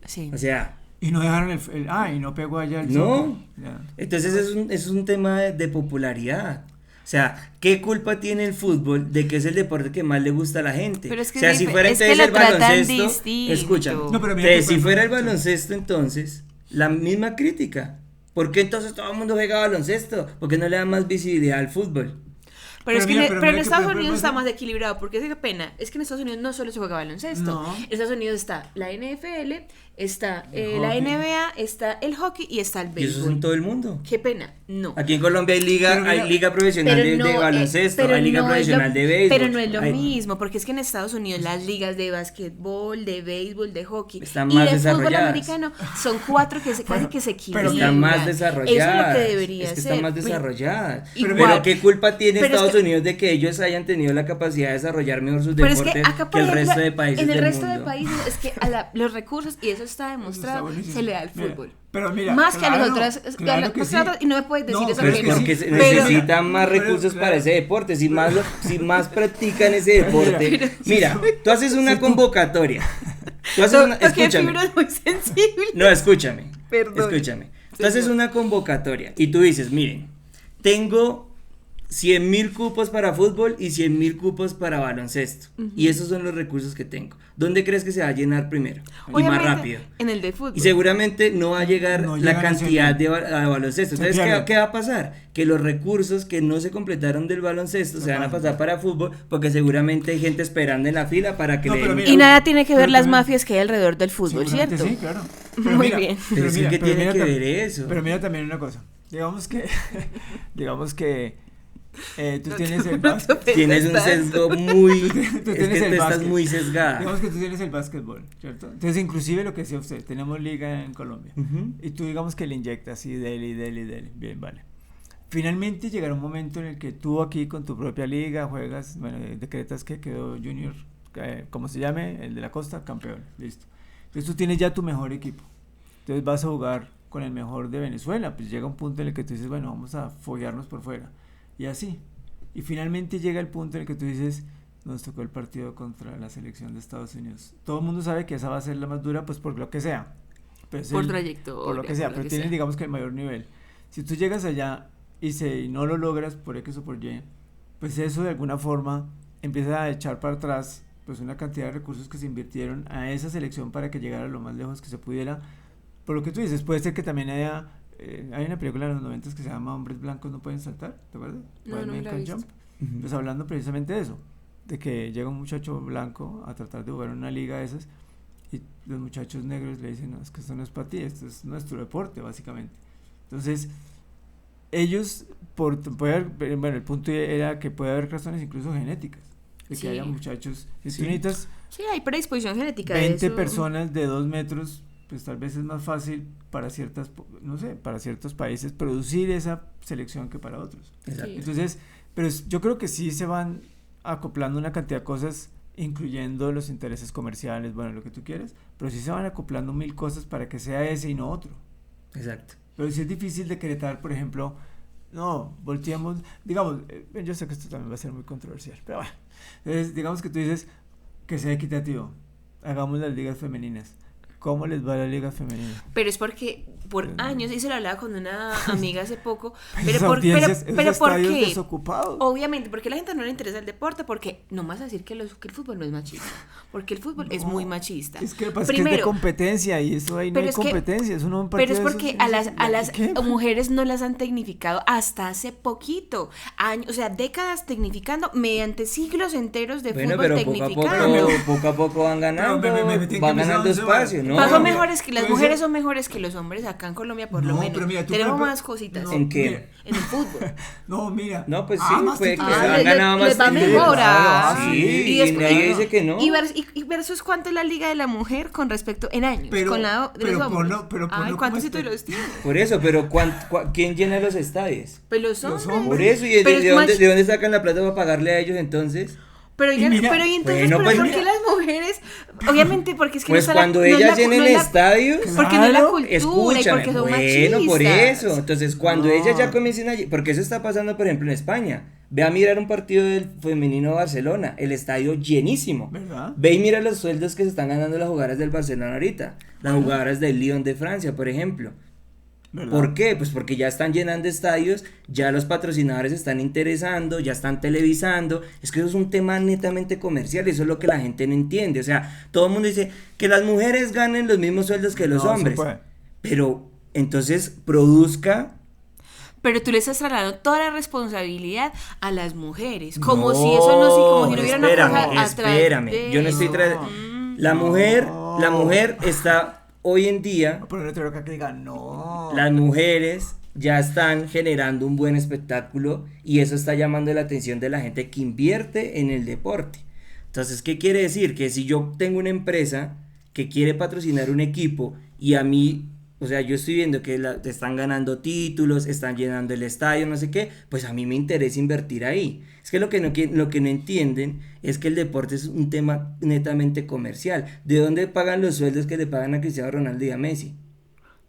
Sí. O sea, Y no dejaron y no pegó allá el no. soccer. Ya. Entonces es un tema de popularidad. O sea, ¿qué culpa tiene el fútbol de que es el deporte que más le gusta a la gente? Pero es que o sea, es si dif- fuera es que entonces lo el tratan baloncesto, distinto. escúchame, No, pero mira entonces, que, si por fuera el ejemplo, baloncesto entonces, la misma crítica. ¿Por qué entonces todo el mundo juega baloncesto? ¿Por qué no le dan más visibilidad al fútbol? Pero es que, mira, pero mira en que, Estados por Unidos ejemplo, está más equilibrado, porque es que pena, es que en Estados Unidos no solo se juega baloncesto, No. en Estados Unidos está la NFL, está El la hockey. NBA, está el hockey y está el Y eso es en béisbol. todo el mundo. Qué pena, no. Aquí en Colombia hay liga, Pero mira, hay liga profesional de baloncesto, hay liga no es profesional de béisbol. pero no es lo hay- mismo, porque es que en Estados Unidos las ligas de básquetbol, de béisbol, de hockey Están y más de fútbol desarrolladas. americano son 4 que casi que se equilibran. Están más desarrolladas. Eso es lo que debería es que ser. están más desarrolladas. Igual. Pero ¿qué culpa tiene Pero es Estados que- Unidos de que ellos hayan tenido la capacidad de desarrollar mejor sus Pero es deportes que acá, por el ejemplo, resto de países en el del resto mundo? de países es que los recursos, y eso está demostrado, buenísimo. se le da al Mira, fútbol. pero mira, Más que a claro, las otras, claro que sí. y no me puedes decir No, eso pero Pero es es que porque sí. se Pero- necesitan más pero, recursos claro. para ese deporte. Si más practican ese deporte. Mira, tú haces una convocatoria. Tú haces una, Porque el escúchame. fibra es muy sensible. No, escúchame. Perdón. Escúchame. Tú Señor. haces una convocatoria y tú dices, miren, tengo 100.000 cupos para fútbol y 100.000 cupos para baloncesto. Y esos son los recursos que tengo. ¿Dónde crees que se va a llenar primero? Y más Obviamente, rápido. en el de fútbol. Y seguramente no va a llegar No la llegan a cantidad 100.000. de baloncesto. Se Entonces, pierden. ¿qué va a pasar? Que los recursos que no se completaron del baloncesto se van a pasar para fútbol porque seguramente hay gente esperando en la fila para que No, le pero den- mira, Y nada tiene que ver pero las también- mafias que hay alrededor del fútbol, Seguramente ¿cierto? Sí, claro. Muy bien. Pero es que tiene que tam- ver eso. Pero mira también una cosa. Digamos que tú tienes el No básquet. te Tienes un ofendas sesgo muy... Tú es tienes que el tú estás básquet. muy sesgada. Digamos que tú tienes el básquetbol, ¿cierto? Entonces, inclusive lo que decía usted, tenemos liga en Colombia. Ujú. Y tú digamos que le inyectas y dele. Bien, vale. Finalmente llegará un momento en el que tú aquí con tu propia liga juegas, bueno, decretas que quedó Junior, como se llame, el de la costa, campeón, listo. Entonces tú tienes ya tu mejor equipo. Entonces vas a jugar con el mejor de Venezuela, pues llega un punto en el que tú dices, bueno, vamos a foguearnos por fuera. Y así. Y finalmente llega el punto en el que tú dices, nos tocó el partido contra la selección de Estados Unidos. Todo el mundo sabe que esa va a ser la más dura, pues por lo que sea. Pero es Por el- trayectoria. por lo que sea, pero tienes digamos que el mayor nivel. Si tú llegas allá y no lo logras por X o por Y, pues eso de alguna forma empieza a echar para atrás pues una cantidad de recursos que se invirtieron a esa selección para que llegara lo más lejos que se pudiera. Por lo que tú dices, puede ser que también hay una película de los 90 que se llama Hombres Blancos No Pueden Saltar, ¿te acuerdas? No, White no me Men la he Can't visto. Jump. Ujú. Pues hablando precisamente de eso, de que llega un muchacho blanco a tratar de jugar en una liga de esas y los muchachos negros le dicen, no, es que esto no es para ti, esto es nuestro deporte básicamente. Entonces, ellos, bueno, el punto era que puede haber razones incluso genéticas, de que Sí. haya muchachos, si Sí. tú necesitas Sí, hay predisposición genética. de 20 eso. personas de 2 metros, pues tal vez es más fácil para no sé, para ciertos países producir esa selección que para otros. Exacto. Sí. Entonces, pero yo creo que sí se van acoplando una cantidad de cosas, incluyendo los intereses comerciales, bueno, lo que tú quieras, pero sí se van acoplando 1000 cosas para que sea ese y no otro. Exacto. Pero sí es difícil decretar, por ejemplo, no, volteamos, digamos, yo sé que esto también va a ser muy controversial, pero bueno, entonces digamos que tú dices que sea equitativo, hagamos las ligas femeninas. ¿Cómo les va a la liga femenina? Pero es porque por años, y se lo hablaba con una amiga hace poco, pero Esas ¿por audiencias, esos pero ¿por estadios qué? desocupados. Obviamente, porque a la gente no le interesa el deporte, porque no más a decir que el fútbol no es machista, porque el fútbol es No, muy machista. Es que pasa que es de competencia y eso ahí no pero hay es que- competencia, es un Pero es partido de porque esos- a las ¿Qué? mujeres no las han tecnificado hasta hace poquito, años, o sea, décadas tecnificando mediante siglos enteros de Bueno, fútbol pero tecnificando. poco a poco van ganando, Pero me tienen que van empezar ganando 11 horas. espacio, ¿no? Más son mira, mejores que las puede mujeres ser- son mejores que los hombres acá en Colombia por lo No, menos. pero mira, tú, Tenemos por ejemplo, más cositas no, ¿En qué? mira, en el fútbol. No, mira. No, pues sí, más puede que titulares. han ganado más les va títulos. mejor, Claro, Sí, y y después- nadie dice que no. Y versus cuánto es la Liga de la Mujer con respecto en años, Pero- con la de pero los hombres. ponlo- pero Ay, ponlo ¿cuántos como títulos tiene? Por eso, pero ¿quién llena los estadios? Pues los Los hombres. hombres. Por eso, ¿y de, Pero es de dónde, mach- de dónde sacan la plata para pagarle a ellos entonces? Pero, Y mira, pero y entonces, bueno, ¿pero pues por mira. qué las mujeres? Obviamente porque es que Pues no está cuando no es ellas la- llenen no es la- estadios, porque no es la Claro, cultura y escúchame, porque son bueno, machistas. por eso. Entonces, cuando No. ellas ya comiencen a... Porque eso está pasando, por ejemplo, en España. Ve a mirar un partido del femenino Barcelona, el estadio llenísimo. ¿Verdad? Ve y mira los sueldos que se están ganando las jugadoras del Barcelona ahorita, las jugadoras del Lyon de Francia, por ejemplo. ¿Verdad? ¿Por qué? Pues porque ya están llenando estadios, ya los patrocinadores se están interesando, ya están televisando. Es que eso es un tema netamente comercial, eso es lo que la gente no entiende. O sea, todo el mundo dice que las mujeres ganen los mismos sueldos que los No, se hombres. puede. Pero entonces produzca. Pero tú le estás trasladando toda la responsabilidad a las mujeres, como No, si eso no, como si no hubiera una espérame, cosa atrás espérame. de Yo no estoy eso. la mujer está hoy en día. Voy a poner otro acá que diga, no. Las mujeres ya están generando un buen espectáculo y eso está llamando la atención de la gente que invierte en el deporte. Entonces, ¿qué quiere decir? Que si yo tengo una empresa que quiere patrocinar un equipo y a mí, o sea, yo estoy viendo que están ganando títulos, están llenando el estadio, no sé qué, pues a mí me interesa invertir ahí. Es que lo que no entienden es que el deporte es un tema netamente comercial. ¿De dónde pagan los sueldos que le pagan a Cristiano Ronaldo y a Messi?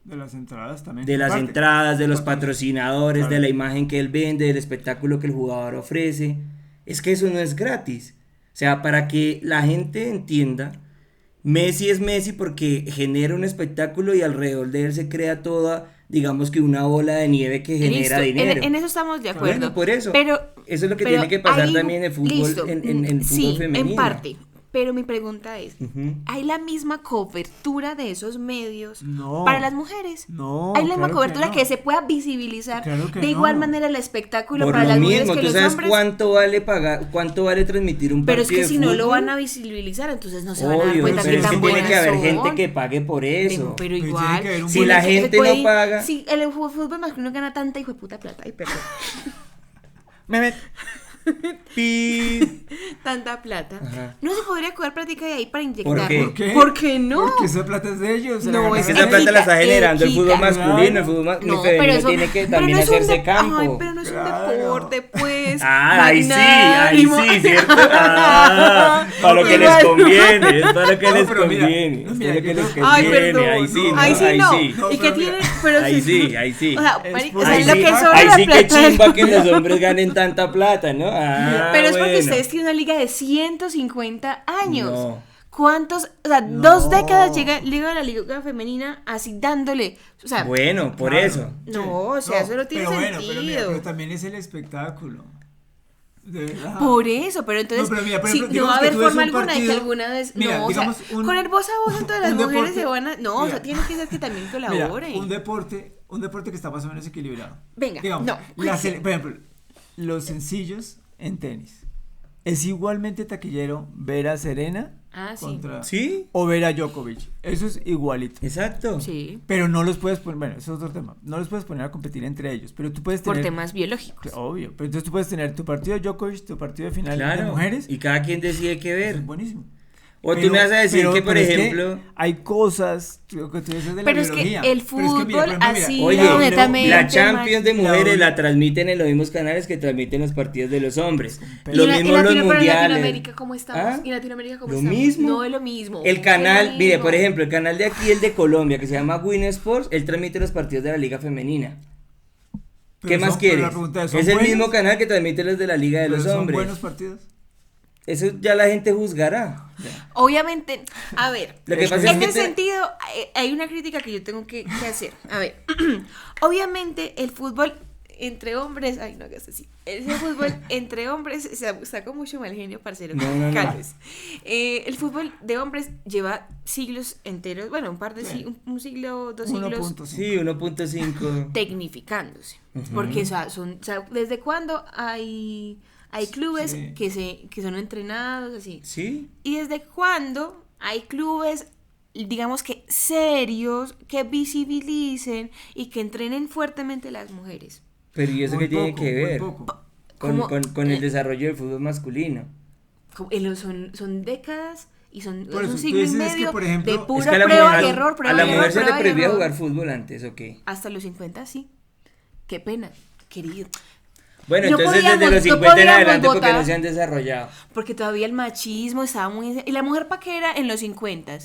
De las entradas también. De las Aparte. entradas, de los patrocinadores, Claro. de la imagen que él vende, del espectáculo que el jugador ofrece. Es que eso no es gratis. O sea, para que la gente entienda, Messi es Messi porque genera un espectáculo y alrededor de él se crea toda, digamos que una bola de nieve que genera Listo, dinero. en eso estamos de acuerdo. Bueno, por eso. Pero, Eso es lo que pero tiene que pasar hay- también en el fútbol, listo, en el fútbol sí, femenino. en parte. Pero mi pregunta es, Ujú. ¿hay la misma cobertura de esos medios No. para las mujeres? No, ¿Hay la misma claro cobertura no. que se pueda visibilizar Claro que de igual no. manera el espectáculo Por para lo las mismo, mujeres que ¿tú los sabes hombres? cuánto vale pagar, cuánto vale transmitir un Pero es partido que de si no lo fútbol? van a visibilizar, entonces no se van a dar Obvio, cuenta pero que es que tan tiene buenas que haber son. gente que pague por eso. Pero Pero igual, tiene que haber un Si la gente no paga- Si el fútbol masculino gana tanta hijo de puta plata, ay, perdón, Mehmet. Pi. tanta plata, Ajá. no se podría coger práctica de ahí para inyectar. ¿Por qué? ¿Por qué? ¿Por qué no? Porque esa plata es de ellos. se la No, ganaron es Es que que esa plata la está Kika, generando el fútbol Kika, masculino, el fútbol No, femenino eso, tiene que pero también no es un hacerse campo. Ay, pero no es Claro. un deporte, pues. Ah, ahí sí, magnánimo. ¿cierto? Ah, para lo que les Igual. conviene, es para lo que No, les pero mira, conviene, no, es mira, para lo que yo les creo- Ay, conviene, perdón. ahí sí, Ahí ¿no? sí Ahí no. sí. No, ¿Y qué pero tiene? mira, Pero Ahí sí, ahí sí. O sea, Es marica, por o sea, Ahí lo sí, que sobra ahí la sí que plata. chimba que los hombres ganen tanta plata, ¿no? Ah, Pero es porque bueno. ustedes tienen una liga de 150 años. No. ¿Cuántos? O sea, No. 2 décadas llega la liga femenina así dándole. O sea, Bueno, por Claro. eso. no, o sea, eso no tiene pero sentido. Bueno, pero, mira, pero también es el espectáculo. De verdad. Por eso, pero entonces, No, pero mira, por si ejemplo, no va a digamos que haber tú ves forma un alguna de que partido- alguna vez. Mira, no, o sea, digamos, con el voz a voz todas las un mujeres deporte- se van a. No, o sea, mira. tiene que ser que también Mira, colaboren. un deporte que está más o menos equilibrado. Venga, Digamos, no. por ejemplo, los sencillos en tenis. Es igualmente taquillero ver a Serena Ah, sí. contra Sí, o ver a Djokovic. Eso es igualito. exacto. Sí, Pero no los puedes poner, bueno, eso es otro tema. No los puedes poner a competir entre ellos, pero tú puedes por tener temas biológicos. obvio, pero entonces tú puedes tener tu partido de Djokovic, tu partido de final de Claro. mujeres. Y cada quien decide qué Eso ver. es buenísimo. O tú me vas a decir que, por pero es ejemplo, hay cosas lo que tú dices de la Pero es que biología. el Pero es que, mira, por fútbol ejemplo, mira, así, oye, no, netamente la Champions de mujeres la- la transmiten en los mismos canales que transmiten los partidos de los hombres. Pero- Lo ¿Y mismo los pero en mundiales. Latinoamérica cómo estamos? ¿Ah? ¿Y en Latinoamérica cómo Lo estamos? mismo. No es lo mismo. El es canal, lo mire, mismo. por ejemplo, el canal de aquí, el de Colombia, que se llama Win Sports, él transmite los partidos de la Liga Femenina. pero ¿Qué más son- pero quieres? la pregunta Es ¿son el buenos? mismo canal que transmite los de la Liga de Pero los son hombres. buenos partidos. Eso ya la gente juzgará. Obviamente, a ver, Lo que Es pasa que es en que ese sentido hay una crítica que yo tengo que hacer. A ver, obviamente el fútbol entre hombres, ay no hagas así, ese fútbol entre hombres, saco mucho mal genio, parcero, No. calmes. El fútbol de hombres lleva siglos enteros, bueno, un par de Sí. un siglo, 2 siglos 1.5. Sí, 1.5. tecnificándose, porque o sea, ¿desde cuándo hay clubes Sí. que son entrenados así? Sí. ¿Y desde cuándo hay clubes, digamos que serios, que visibilicen y que entrenen fuertemente las mujeres? Pero ¿y eso Muy qué tiene poco, que muy ver poco. ¿Cómo? con el desarrollo del fútbol masculino? Son décadas y son Por es un eso, siglo tú y dices medio que, por ejemplo, de es pura Es que a la prueba mujer, y error, a prueba la y error, mujer se le prueba y prohibía error. jugar fútbol antes, ¿o qué? Hasta los 50 sí. Qué pena, querido. Bueno, No entonces podíamos- desde los no 50 en podíamos adelante porque votar. no se han desarrollado. Porque todavía el machismo estaba muy... ¿Y la mujer pa' qué era en los 50?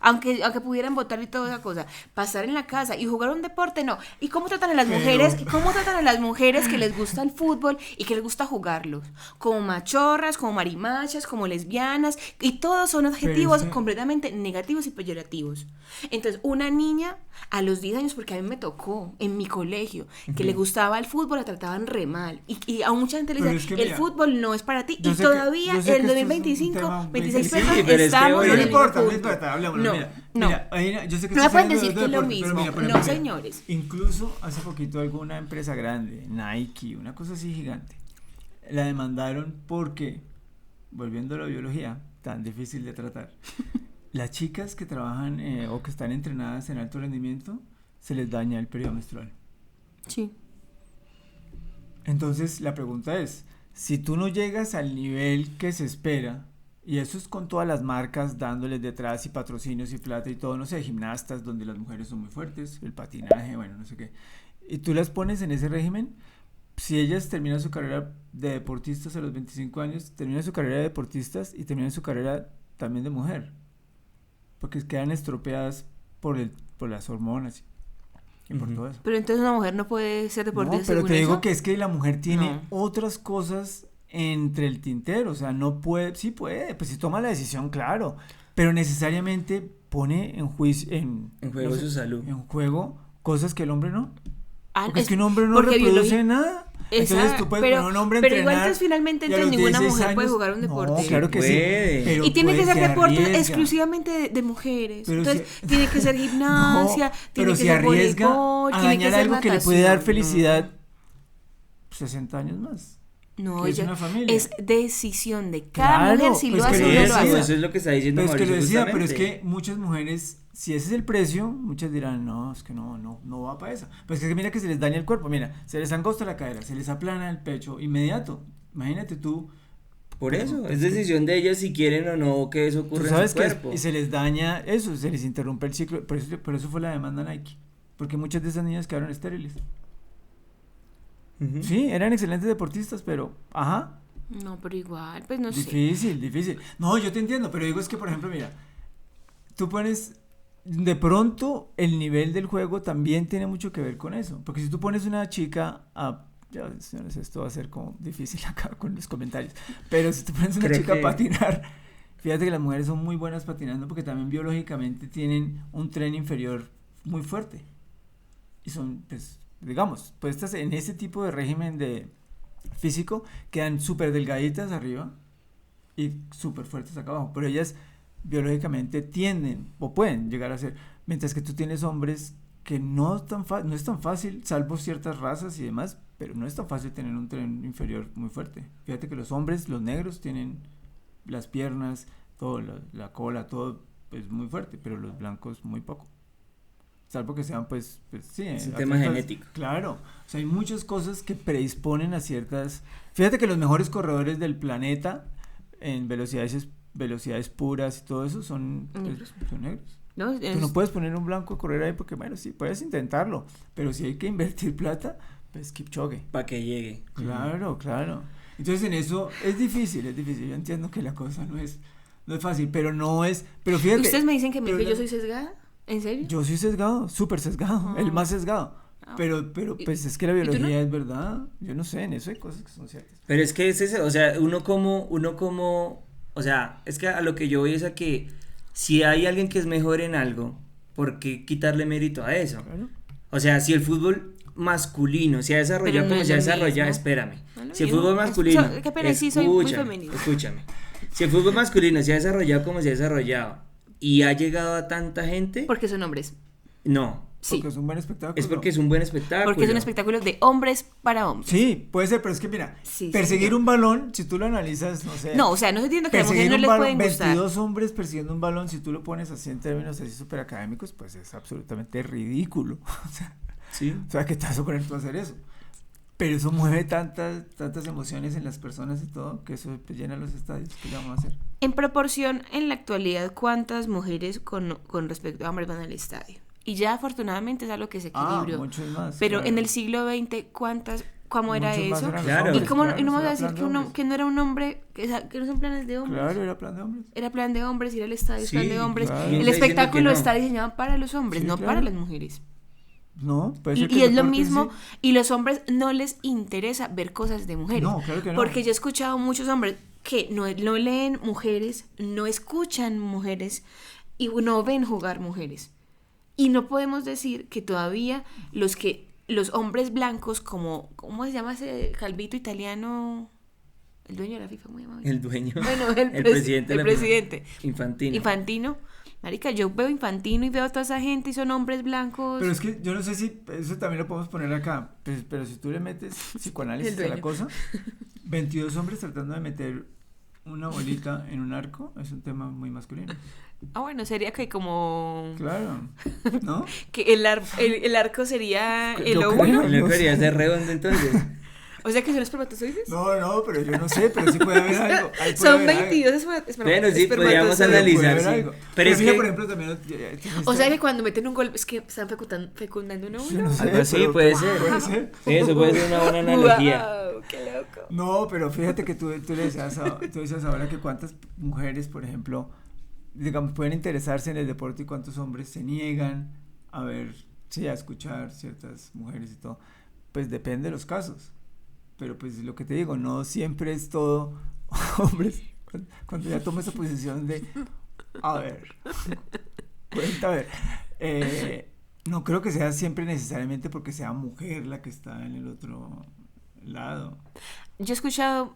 Aunque pudieran votar y toda esa cosa, pasar en la casa y jugar un deporte, no. ¿Y cómo tratan a las mujeres? ¿Cómo tratan a las mujeres que les gusta el fútbol y que les gusta jugarlos? Como machorras, como marimachas, como lesbianas, y todos son adjetivos completamente negativos y peyorativos. Entonces, una niña a los 10 años, porque a mí me tocó en mi colegio, que le gustaba el fútbol, la trataban re mal. Y a mucha gente le decía, el fútbol no es para ti. Y todavía, en el 2025, 26 personas, estamos en el no importa, hablemoslo. Mira, yo sé que no me pueden decir que es lo deporte, mismo. pero mira, No, señores. Incluso hace poquito alguna empresa grande, Nike, una cosa así gigante, la demandaron porque, volviendo a la biología, tan difícil de tratar, las chicas que trabajan o que están entrenadas en alto rendimiento, se les daña el periodo menstrual. Sí. Entonces, la pregunta es, si tú no llegas al nivel que se espera, y eso es con todas las marcas dándoles detrás y patrocinios y plata y todo, no sé, gimnastas donde las mujeres son muy fuertes, el patinaje, bueno, no sé qué, y tú las pones en ese régimen, si ellas terminan su carrera de deportistas a los 25 años, terminan su carrera de deportistas y terminan su carrera también de mujer, porque quedan estropeadas por las hormonas y por todo eso. Pero entonces una mujer no puede ser deportista. No, pero según te digo eso. que es que la mujer tiene otras cosas entre el tintero, o sea, no puede, sí puede, pues si toma la decisión, claro, pero necesariamente pone en juicio, en juego su salud, en juego cosas que el hombre no, Ah, porque es que un hombre no reproduce nada. Entonces tú puedes poner a un hombre a pero entrenar. Igual entonces finalmente entonces ninguna mujer puede jugar un deporte. No, claro que puede. sí. Pero y tiene que ser deporte arriesga. exclusivamente de mujeres. Pero entonces tiene que ser gimnasia, tiene pero que si ser arriesga voleibol, a tiene que dañar ser algo natación. que le puede dar felicidad 60 años más. No, que es una familia. Es decisión de cada mujer si lo hace o no lo hace. Eso es lo que está diciendo Pero es que Mauricio, lo decía, justamente. pero es que muchas mujeres, si ese es el precio, muchas dirán, no, es que no va para eso. Pues es que mira que se les daña el cuerpo, mira, se les angosta la cadera, se les aplana el pecho, inmediato. Imagínate tú. Por eso, es decisión de ellas si quieren o no que eso ocurra en su cuerpo. Y se les daña eso, se les interrumpe el ciclo, por eso fue la demanda Nike, porque muchas de esas niñas quedaron estériles. Sí, eran excelentes deportistas, pero, No, pero igual, pues no difícil. No, yo te entiendo, pero digo es que, por ejemplo, mira, tú pones, de pronto, el nivel del juego también tiene mucho que ver con eso, porque si tú pones una chica ya, señores, esto va a ser como difícil acá con los comentarios, pero si tú pones una chica a patinar, fíjate que las mujeres son muy buenas patinando porque también biológicamente tienen un tren inferior muy fuerte, y son, pues, digamos, puestas en ese tipo de régimen de físico, quedan súper delgaditas arriba y súper fuertes acá abajo, pero ellas biológicamente tienden o pueden llegar a ser, mientras que tú tienes hombres que no es tan fácil, salvo ciertas razas y demás, pero no es tan fácil tener un tren inferior muy fuerte. Fíjate que los hombres, los negros, tienen las piernas, todo, la cola, todo es muy fuerte, pero los blancos muy poco. Salvo que sean, pues sí. Es un tema genético. Claro, o sea, hay muchas cosas que predisponen a ciertas. Fíjate que los mejores corredores del planeta en velocidades puras y todo eso son negros. No, Tú no puedes poner un blanco a correr ahí porque, bueno, sí, puedes intentarlo, pero si hay que invertir plata, pues Kipchoge. Para que llegue. Claro. Entonces en eso es difícil. Yo entiendo que la cosa no es fácil, pero no es. Pero fíjate. ¿Ustedes me dicen que yo soy sesgada? ¿En serio? Yo soy sesgado, súper sesgado, el más sesgado. Pero pues es que la biología es verdad. Yo no sé, en eso hay cosas que son ciertas. Pero es que es ese, o sea, uno como, o sea, es que a lo que yo voy es a que si hay alguien que es mejor en algo, ¿por qué quitarle mérito a eso? Claro. O sea, si el fútbol masculino se ha desarrollado como se ha desarrollado, espérame. Si el fútbol masculino, escúchame. Si el fútbol masculino se ha desarrollado como se ha desarrollado y ha llegado a tanta gente, porque son hombres. No. Sí. Porque es un buen espectáculo. Es porque es un buen espectáculo. Porque es un espectáculo de hombres para hombres. Sí, puede ser, pero es que mira, perseguir un balón, si tú lo analizas, no sé. No, o sea, no se entiende que a las mujeres no les pueden gustar. 22 hombres persiguiendo un balón, si tú lo pones así en términos así súper académicos, pues es absolutamente ridículo. O sea, ¿qué te vas a poner tú a hacer eso? Pero eso mueve tantas emociones en las personas y todo, que eso pues, llena los estadios. ¿Qué le vamos a hacer? En proporción, en la actualidad, ¿cuántas mujeres con respecto a hombres van al estadio? Y ya afortunadamente es algo que se equilibró. Muchos más. Pero claro. En el siglo XX, ¿cuántas cómo era Muchos más eso. eran los Claro. hombres, Y cómo, claro, y no me eso vas a era decir plan que, de hombres. que no era un hombre, que no son planes de hombres. Claro, era plan de hombres. Era plan de hombres, ir al estadio es Sí, plan de hombres. claro. ¿Quién El está diciendo espectáculo que no? está diseñado para los hombres, Sí, no claro. para las mujeres. No, puede Y, ser que y el es lo deporte mismo, sí. y los hombres no les interesa ver cosas de mujeres. No, claro que no. Porque yo he escuchado muchos hombres que no leen mujeres, no escuchan mujeres y no ven jugar mujeres. Y no podemos decir que todavía los hombres blancos, como, ¿cómo se llama ese calvito italiano? El dueño de la FIFA, muy amable. El dueño. Bueno, el presidente. el de la presidente. Infantino. Infantino. Marica, yo veo Infantino y veo a toda esa gente y son hombres blancos. Pero es que yo no sé si eso también lo podemos poner acá, pues, pero si tú le metes psicoanálisis El a la dueño. cosa, 22 hombres tratando de meter una bolita en un arco es un tema muy masculino. Ah, bueno, sería que como... Claro, ¿no? Que el arco sería el Yo óvulo. creo. ¿Le No quería sé. hacer redondo entonces? O sea que son espermatozoides. No, pero yo no sé, pero sí puede haber algo. Ahí puede Son haber algo. 22 Bueno, sí, podríamos Puede analizar, haber sí. algo. Pero es mira, que- por ejemplo, también O sea que cuando meten un gol es que están fecundando un Yo óvulo. no sé, Algo así, pero puede ser. Puede ser. Sí, eso puede ser una buena analogía. Wow, qué loco. No, pero fíjate que tú le decías, tú decías ahora que cuántas mujeres, por ejemplo, digamos, pueden interesarse en el deporte y cuántos hombres se niegan a ver, sí, a escuchar ciertas mujeres y todo. Pues depende de los casos. Pero pues lo que te digo, no siempre es todo hombres. Cuando ya tomo esa posición de, a ver, cuenta, a ver, no creo que sea siempre necesariamente porque sea mujer la que está en el otro lado. Yo he escuchado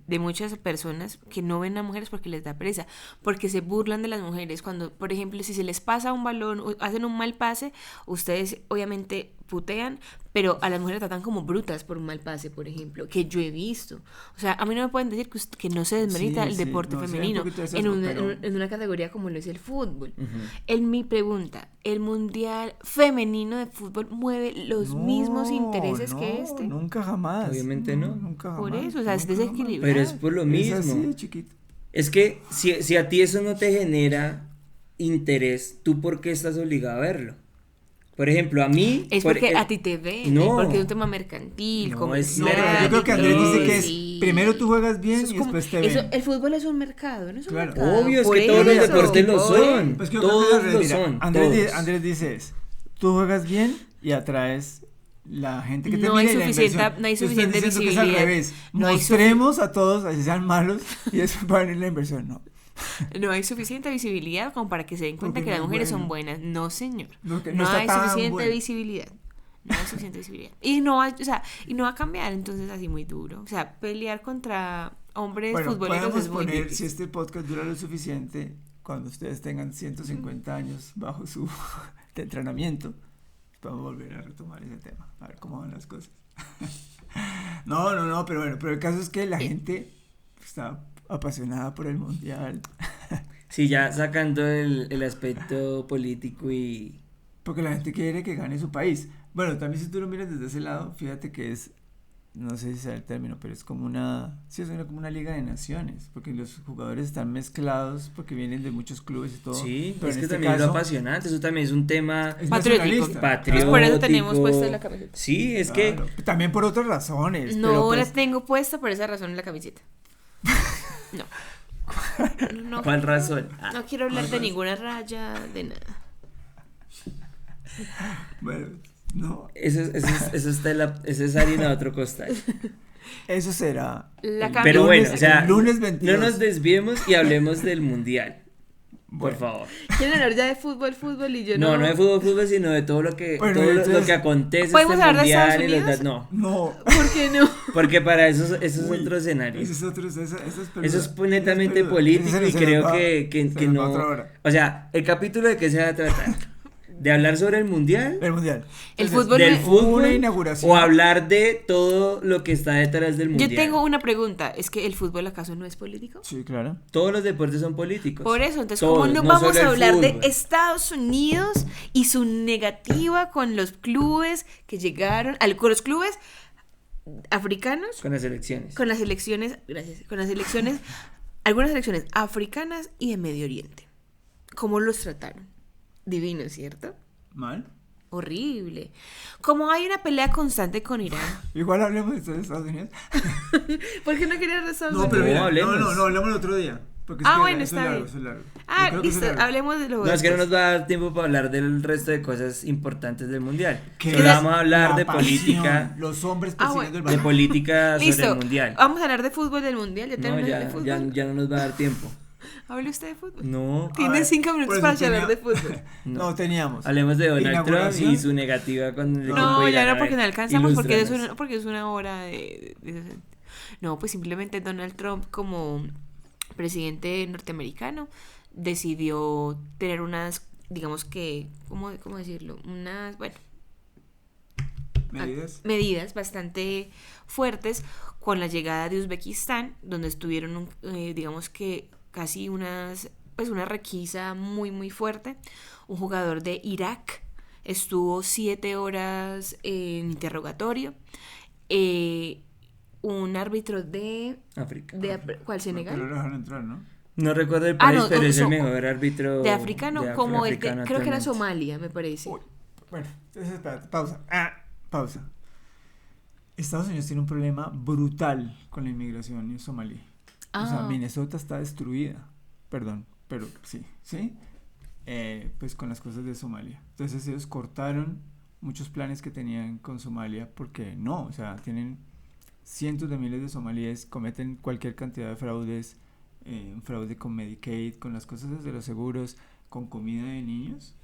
de muchas personas que no ven a mujeres porque les da pereza, porque se burlan de las mujeres. Cuando, por ejemplo, si se les pasa un balón o hacen un mal pase, ustedes obviamente putean, pero a las mujeres tratan como brutas por un mal pase, por ejemplo, que yo he visto. O sea, a mí no me pueden decir que no se desmerita Sí, el sí, deporte no, sí, femenino un poquito de en sesgo, una, pero- en una categoría como lo es el fútbol. Ujú. Mi pregunta, ¿el mundial femenino de fútbol mueve los mismos intereses que No, este? nunca jamás. Obviamente no. Nunca jamás. Por eso, o sea, es nunca jamás. desequilibrado. Pero es por lo Es mismo. así, chiquito. Es que si a ti eso no te genera interés, ¿tú por qué estás obligado a verlo? Por ejemplo, a mí... Es porque a ti te ven, no. porque es un tema mercantil, No, comercial. No, pero yo creo que Andrés dice que es sí. primero tú juegas bien Eso es y como- después te ven. eso- el fútbol es un mercado, no es un Claro. mercado. Obvio, es Por que todos los eso, deportes lo por son. Pues que yo creo que Todos al lo revés, mira, son, Andrés, todos. dices, tú juegas bien y atraes la gente que te No hay mira y la suficiente- inversión. no hay Tú estás suficiente diciendo que es al visibilidad. revés. No hay Mostremos a todos, así sean malos, y eso va a venir la inversión. No. No hay suficiente visibilidad como para que se den cuenta Porque que las no es mujeres son bueno. buenas. No, señor. No, que No, no está hay tan suficiente bueno. visibilidad. No hay suficiente visibilidad. Y no va, o sea, y no va a cambiar, entonces así muy duro. O sea, pelear contra hombres Bueno, futboleros podemos es muy poner, difícil. si este podcast dura lo suficiente, cuando ustedes tengan 150 años bajo su de entrenamiento, podemos volver a retomar ese tema, a ver cómo van las cosas. No, pero bueno, pero el caso es que la gente está apasionada por el mundial, Sí, ya sacando el aspecto político y... porque la gente quiere que gane su país. Bueno, también si tú lo miras desde ese lado, fíjate que es, no sé si sea el término, pero es como como una liga de naciones, porque los jugadores están mezclados porque vienen de muchos clubes y todo. Sí, pero es en que este también es lo caso apasionante, eso también es un tema es Patriótico. nacionalista. patriótico. Por eso tenemos puesta la camiseta. Sí, es Claro, también por otras razones. No pero pues, la tengo puesta por esa razón en la camiseta. No. No, que... ¿Cuál razón? Ah, no quiero hablar de ninguna raya, de nada. bueno, no, eso es harina de otro costal. eso será. La el camiseta. Pero bueno, lunes- o sea, el lunes 22. no nos desviemos y hablemos del mundial. Bueno. Por favor. Quieren hablar ya de fútbol y yo no. No de fútbol, sino de todo lo que, Bueno, todo lo entonces, que acontece ¿podemos este hablar de mundial Estados y los Unidos? no, No. ¿Por qué no? porque para eso es Uy, otro escenario. Ese es otro, eso Eso es netamente político y creo que no. O sea, el capítulo de qué se va a tratar, de hablar sobre el mundial, El mundial. El Entonces, fútbol del me- fútbol, una inauguración. o hablar de todo lo que está detrás del mundial. Yo tengo una pregunta. ¿Es que el fútbol acaso no es político? Sí, claro. Todos los deportes son políticos. Por eso, entonces, Todos, ¿cómo no no vamos solo a el hablar de fútbol. Estados Unidos y su negativa con los clubes que llegaron, con los clubes africanos, Con las elecciones. con las elecciones, gracias, con las elecciones, algunas elecciones africanas y de Medio Oriente? ¿Cómo los trataron? Divino, ¿cierto? Mal. horrible. Como hay una pelea constante con Irán. Igual hablemos de Estados Unidos. ¿Por qué no querías de Estados No, Unidos? pero mira, hablemos. no, hablemos el otro día. Porque es Ah, que bueno, eso está es largo, bien. eso es largo. Ah, Yo creo que eso listo, es largo. hablemos de lo No, es que no nos va a dar tiempo para hablar del resto de cosas importantes del mundial. Que Solo la- vamos a hablar la de pasión, política, los hombres Ah, persiguiendo bueno. el de balón. política sobre Listo. el mundial. Vamos a hablar de fútbol del mundial. Ya No, terminamos de ya, fútbol. ya no nos va a dar tiempo. Hable usted de fútbol. No, A Tiene ver, 5 por minutos eso para tenía- hablar de fútbol. No, teníamos. hablemos de Donald Trump Inauguración. y su negativa con el equipo No, ya irán. no, A porque ver, no alcanzamos, ilústranos. porque es una hora de... No, pues simplemente Donald Trump como presidente norteamericano decidió tener unas, digamos que, ¿cómo decirlo? Unas, bueno, Medidas. medidas bastante fuertes con la llegada de Uzbekistán, donde estuvieron, digamos que casi una requisa muy, muy fuerte. Un jugador de Irak estuvo 7 horas en interrogatorio. Un árbitro de... África. ¿Cuál? ¿Senegal? Pero lo dejaron entrar, ¿no? No recuerdo el Ah, país, no, pero es el so- mejor árbitro De africano, como el africano creo que era actualmente. Somalia, me parece. Uy, bueno, entonces espérate, pausa. Pausa. Estados Unidos tiene un problema brutal con la inmigración en Somalia. O sea, Ah. Minnesota está destruida. Perdón, pero sí, ¿sí? Pues con las cosas de Somalia. Entonces ellos cortaron muchos planes que tenían con Somalia porque no, o sea, tienen cientos de miles de somalíes, cometen cualquier cantidad de fraudes, un fraude con Medicaid, con las cosas de los seguros, con comida de niños.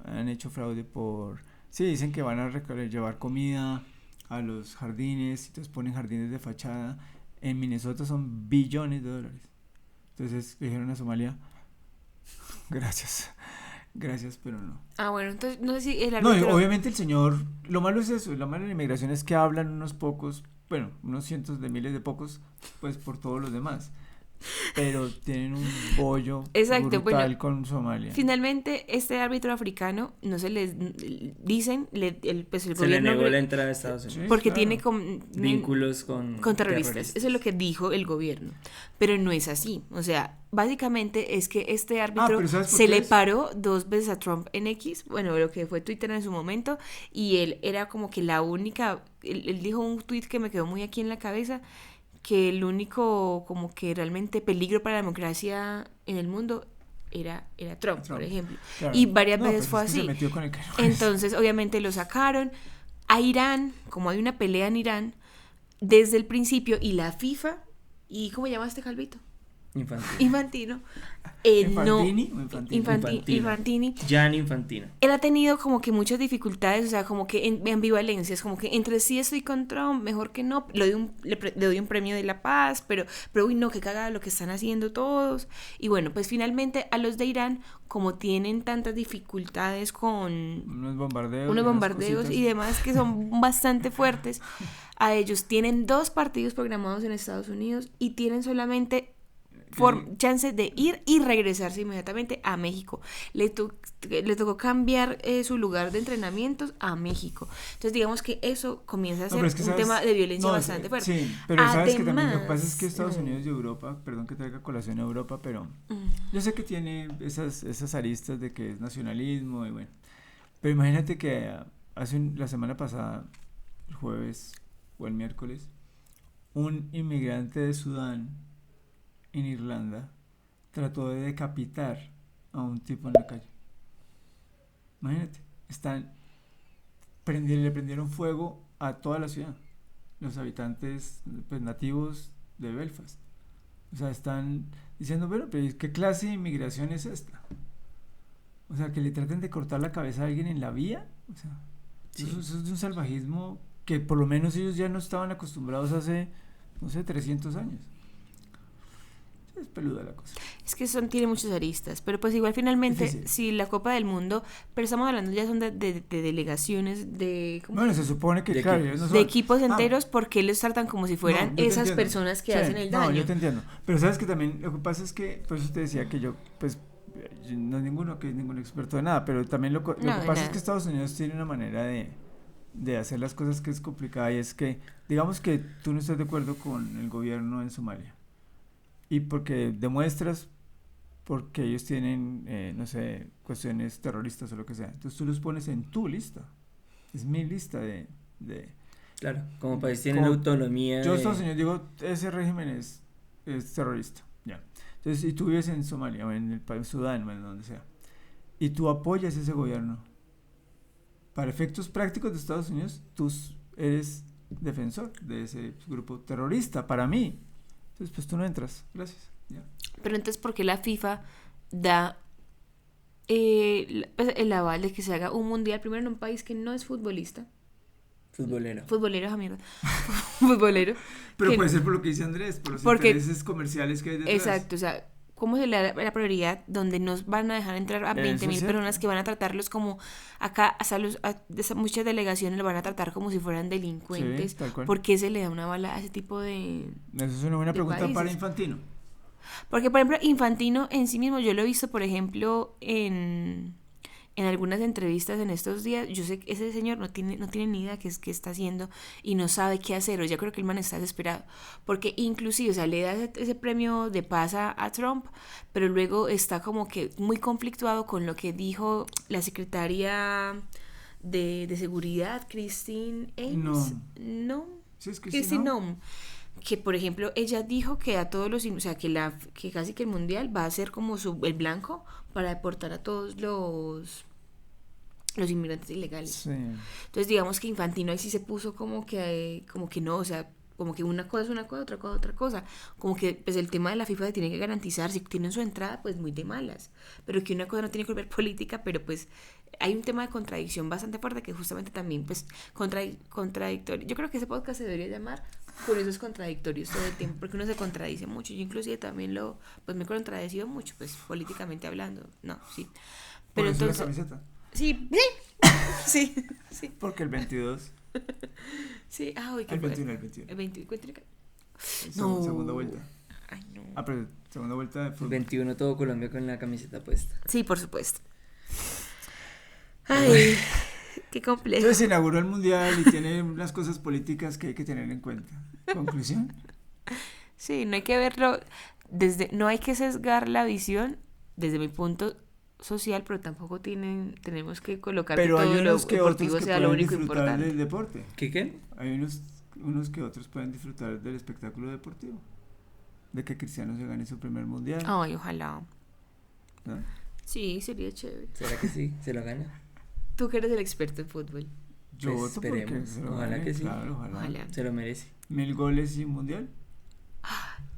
Han hecho fraude por... Sí, dicen que van a llevar comida a los jardines, entonces ponen jardines de fachada. En Minnesota son billones de dólares. Entonces le dijeron a Somalia, gracias, pero no. Ah, bueno, entonces no sé si el No, y árbitro... obviamente el señor, lo malo es eso, lo malo de la inmigración es que hablan unos pocos, bueno, unos cientos de miles de pocos, pues por todos los demás. Pero tienen un bollo Exacto, brutal bueno, con Somalia. Finalmente, este árbitro africano, no se les dicen, pues el Se le gobierno... negó la entrada a Estados Unidos. Sí, porque claro. tiene Vínculos con terroristas. Eso es lo que dijo el gobierno. Pero no es así. O sea, básicamente es que este árbitro pero ¿sabes por se qué le es? paró 2 veces a Trump en X, bueno, lo que fue Twitter en su momento, y él era como que la única, él dijo un tweet que me quedó muy aquí en la cabeza, que el único como que realmente peligro para la democracia en el mundo era Trump, por ejemplo. Claro. Y varias No, veces pues fue es que se así. metió con el que no es. Entonces, obviamente lo sacaron. A Irán, como hay una pelea en Irán, desde el principio, y la FIFA, ¿y cómo llama este calvito? Infantino. Infantino. ¿Infantini o Infantino? Infantini. Gianni Infantino. Él ha tenido como que muchas dificultades, o sea, como que ambivalencias, como que entre sí estoy con Trump, mejor que no, le doy un premio de la paz, pero uy, no, qué cagada lo que están haciendo todos. Y bueno, pues finalmente a los de Irán, como tienen tantas dificultades con Unos bombardeos. unos unas bombardeos cositas. y demás que son bastante fuertes, a ellos tienen 2 partidos programados en Estados Unidos y tienen solamente chance de ir y regresarse inmediatamente a México. Le tocó cambiar su lugar de entrenamientos a México. Entonces digamos que eso comienza a ser No, pero es que un sabes- tema de violencia no, bastante fuerte. Sí, pero sabes que también lo que pasa es que Además, Estados Unidos y Europa, perdón que traiga colación a Europa, pero mm, yo sé que tiene esas aristas de que es nacionalismo y bueno. Pero imagínate que la semana pasada, el jueves o el miércoles, un inmigrante de Sudán en Irlanda trató de decapitar a un tipo en la calle. Imagínate, le prendieron fuego a toda la ciudad, los habitantes pues, nativos de Belfast. O sea, están diciendo, bueno, pero ¿qué clase de inmigración es esta? O sea, que le traten de cortar la cabeza a alguien en la vía. O sea, Sí. eso es de un salvajismo que por lo menos ellos ya no estaban acostumbrados hace, no sé, 300 años. Es peluda la cosa. es que tiene muchas aristas, pero pues igual finalmente, Difícil. si la Copa del Mundo, pero estamos hablando ya son de delegaciones, de... ¿cómo Bueno, se supone que, De claro, equipos. ellos no de son- equipos Ah, enteros, porque los tratan como si fueran no, yo te esas entiendo. personas que Sí, hacen el no, daño. yo te entiendo. Pero sabes que también lo que pasa es que, por eso te decía que yo, pues, no es ningún experto de nada, pero también lo No, que de pasa nada. es que Estados Unidos tiene una manera de hacer las cosas que es complicada y es que, digamos que tú no estás de acuerdo con el gobierno en Somalia y porque demuestras porque ellos tienen, no sé, cuestiones terroristas o lo que sea, entonces tú los pones en tu lista Es mi lista Claro, como país tiene la como- autonomía. Yo, de- Estados Unidos, digo, ese régimen es terrorista, ya. Entonces, si tú vives en Somalia, o en el país Sudán, o en donde sea, y tú apoyas ese gobierno, para efectos prácticos de Estados Unidos, eres defensor de ese grupo terrorista, para mí. Entonces, pues tú no entras. Gracias. Ya. Pero entonces, ¿por qué la FIFA da pues, el aval de que se haga un mundial primero en un país que no es futbolista? Futbolero. Futbolero, esa mierda. Futbolero. Pero que- puede ser por lo que dice Andrés, por los Porque- intereses comerciales que hay detrás. Exacto, o sea, ¿cómo se le da la prioridad donde nos van a dejar entrar a Eso 20.000 es cierto. personas que van a tratarlos como acá, hasta muchas delegaciones los van a tratar como si fueran delincuentes? Sí, tal cual. ¿Por qué se le da una bala a ese tipo de...? Eso es una buena de pregunta para países? Infantino. Porque, por ejemplo, Infantino en sí mismo, yo lo he visto, por ejemplo, en algunas entrevistas en estos días. Yo sé que ese señor no tiene ni idea qué está haciendo y no sabe qué hacer. O ya creo que el man está desesperado. Porque inclusive, o sea, le da ese premio de paz a Trump, pero luego está como que muy conflictuado con lo que dijo la secretaria de Seguridad, Christine Ames. No. Sí, es que Christine sí, ¿no? Noem, que por ejemplo ella dijo que a todos los, o sea, que casi que el mundial va a ser como el blanco para deportar a todos los inmigrantes ilegales. Sí. Entonces digamos que Infantino ahí sí se puso como que no, o sea, como que una cosa es una cosa, otra cosa otra cosa. Como que pues el tema de la FIFA se tiene que garantizar, si tienen su entrada, pues muy de malas. Pero que una cosa no tiene que ver política, pero pues hay un tema de contradicción bastante fuerte que justamente también pues contradictorio. Yo creo que ese podcast se debería llamar Curiosos Contradictorios todo el tiempo, porque uno se contradice mucho. Yo inclusive también pues me he contradecido mucho, pues políticamente hablando. No, sí. Por Pero eso la entonces, camiseta. sí, sí, sí, Porque el 22, sí. Ah, uy, qué el fuerte. 21, el 21. El 21, ¿cuánto? No. Segunda vuelta. Ay, no. Ah, pero segunda vuelta de El fútbol. 21 todo Colombia con la camiseta puesta. Sí, por supuesto. Ay, qué complejo. Entonces se inauguró el mundial y tiene unas cosas políticas que hay que tener en cuenta. ¿Conclusión? Sí, no hay que verlo no hay que sesgar la visión desde mi punto social, pero tampoco tenemos que colocar Pero que hay todo lo unos que otros deportivo que sea lo pueden único disfrutar importante. del deporte. ¿Qué? Hay unos que otros pueden disfrutar del espectáculo deportivo. De que Cristiano se gane su primer mundial. Ay, ojalá. ¿No? Sí, sería chévere. ¿Será que sí? ¿Se lo gana? Tú que eres el experto en fútbol. Yo Pues voto porque esperemos. se lo Ojalá gane, que sí. claro, ojalá. Ojalá. Se lo merece. 1000 goles y un mundial.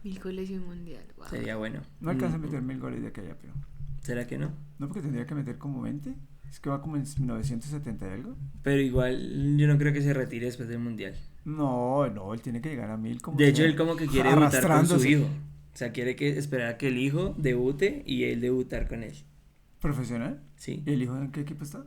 1000 goles y un mundial. Wow. Sería bueno. No alcanza a meter 1000 goles de aquella, pero. ¿Será que no? No, porque tendría que meter como 20. Es que va como en 1970 y algo. Pero igual yo no creo que se retire después del mundial. No, él tiene que llegar a 1000 como De hecho, sea. él como que quiere debutar con su Arrastrándose. hijo. O sea, quiere esperar a que el hijo debute y él debutar con él. ¿Profesional? Sí. ¿Y el hijo en qué equipo está?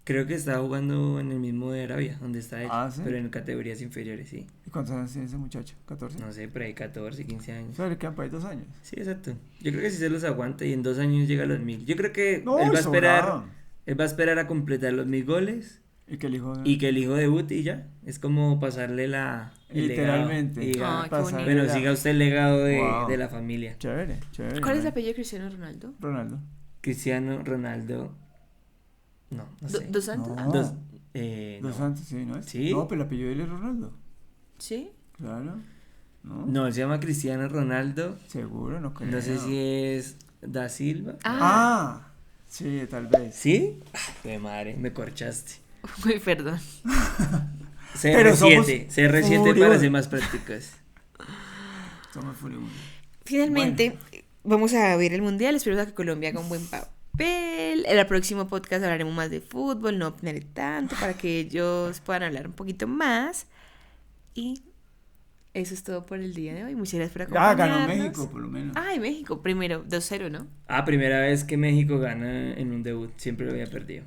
Creo que está jugando en el mismo de Arabia, donde está él. Ah, ¿sí? Pero en categorías inferiores, sí. ¿Y cuántos años tiene ese muchacho? ¿14? No sé, por ahí 14, 15 O años. sea, le quedan para ahí 2 años. Sí, exacto. Yo creo que si se los aguanta y en 2 años llega a los 1000. Yo creo que No, él va a esperar. sobrado. Él va a esperar a completar los 1000 goles Y que el hijo. y que el hijo debute y ya. Es como pasarle el Literalmente. legado. Y diga, Ay, qué bonito. bueno, siga usted el legado Wow. de la familia. Chévere. ¿Cuál es el ¿no? apellido de Cristiano Ronaldo? Ronaldo. Cristiano Ronaldo. No sé. ¿Dos Santos? No. Ah, Dos. Dos No. Santos, sí, ¿no es? ¿Sí? No, pero el apellido de él es Ronaldo. ¿Sí? Claro. ¿No? No, él se llama Cristiano Ronaldo. Seguro, no creo. No sé si es Da Silva. Ah, sí, tal vez. ¿Sí? Qué madre, me corchaste. Uy, perdón. Pero somos CR7 para furiosos. ser más prácticas. Somos furibundos. Finalmente, vamos a ver el mundial. Espero que Colombia haga un buen papel. En el próximo podcast hablaremos más de fútbol, no opinaré tanto para que ellos puedan hablar un poquito más. Y eso es todo por el día de hoy. Muchas gracias por Ah, acompañarnos. ganó México, por lo menos. Ay, México, primero, 2-0, ¿no? Primera vez que México gana en un debut. Siempre lo había perdido.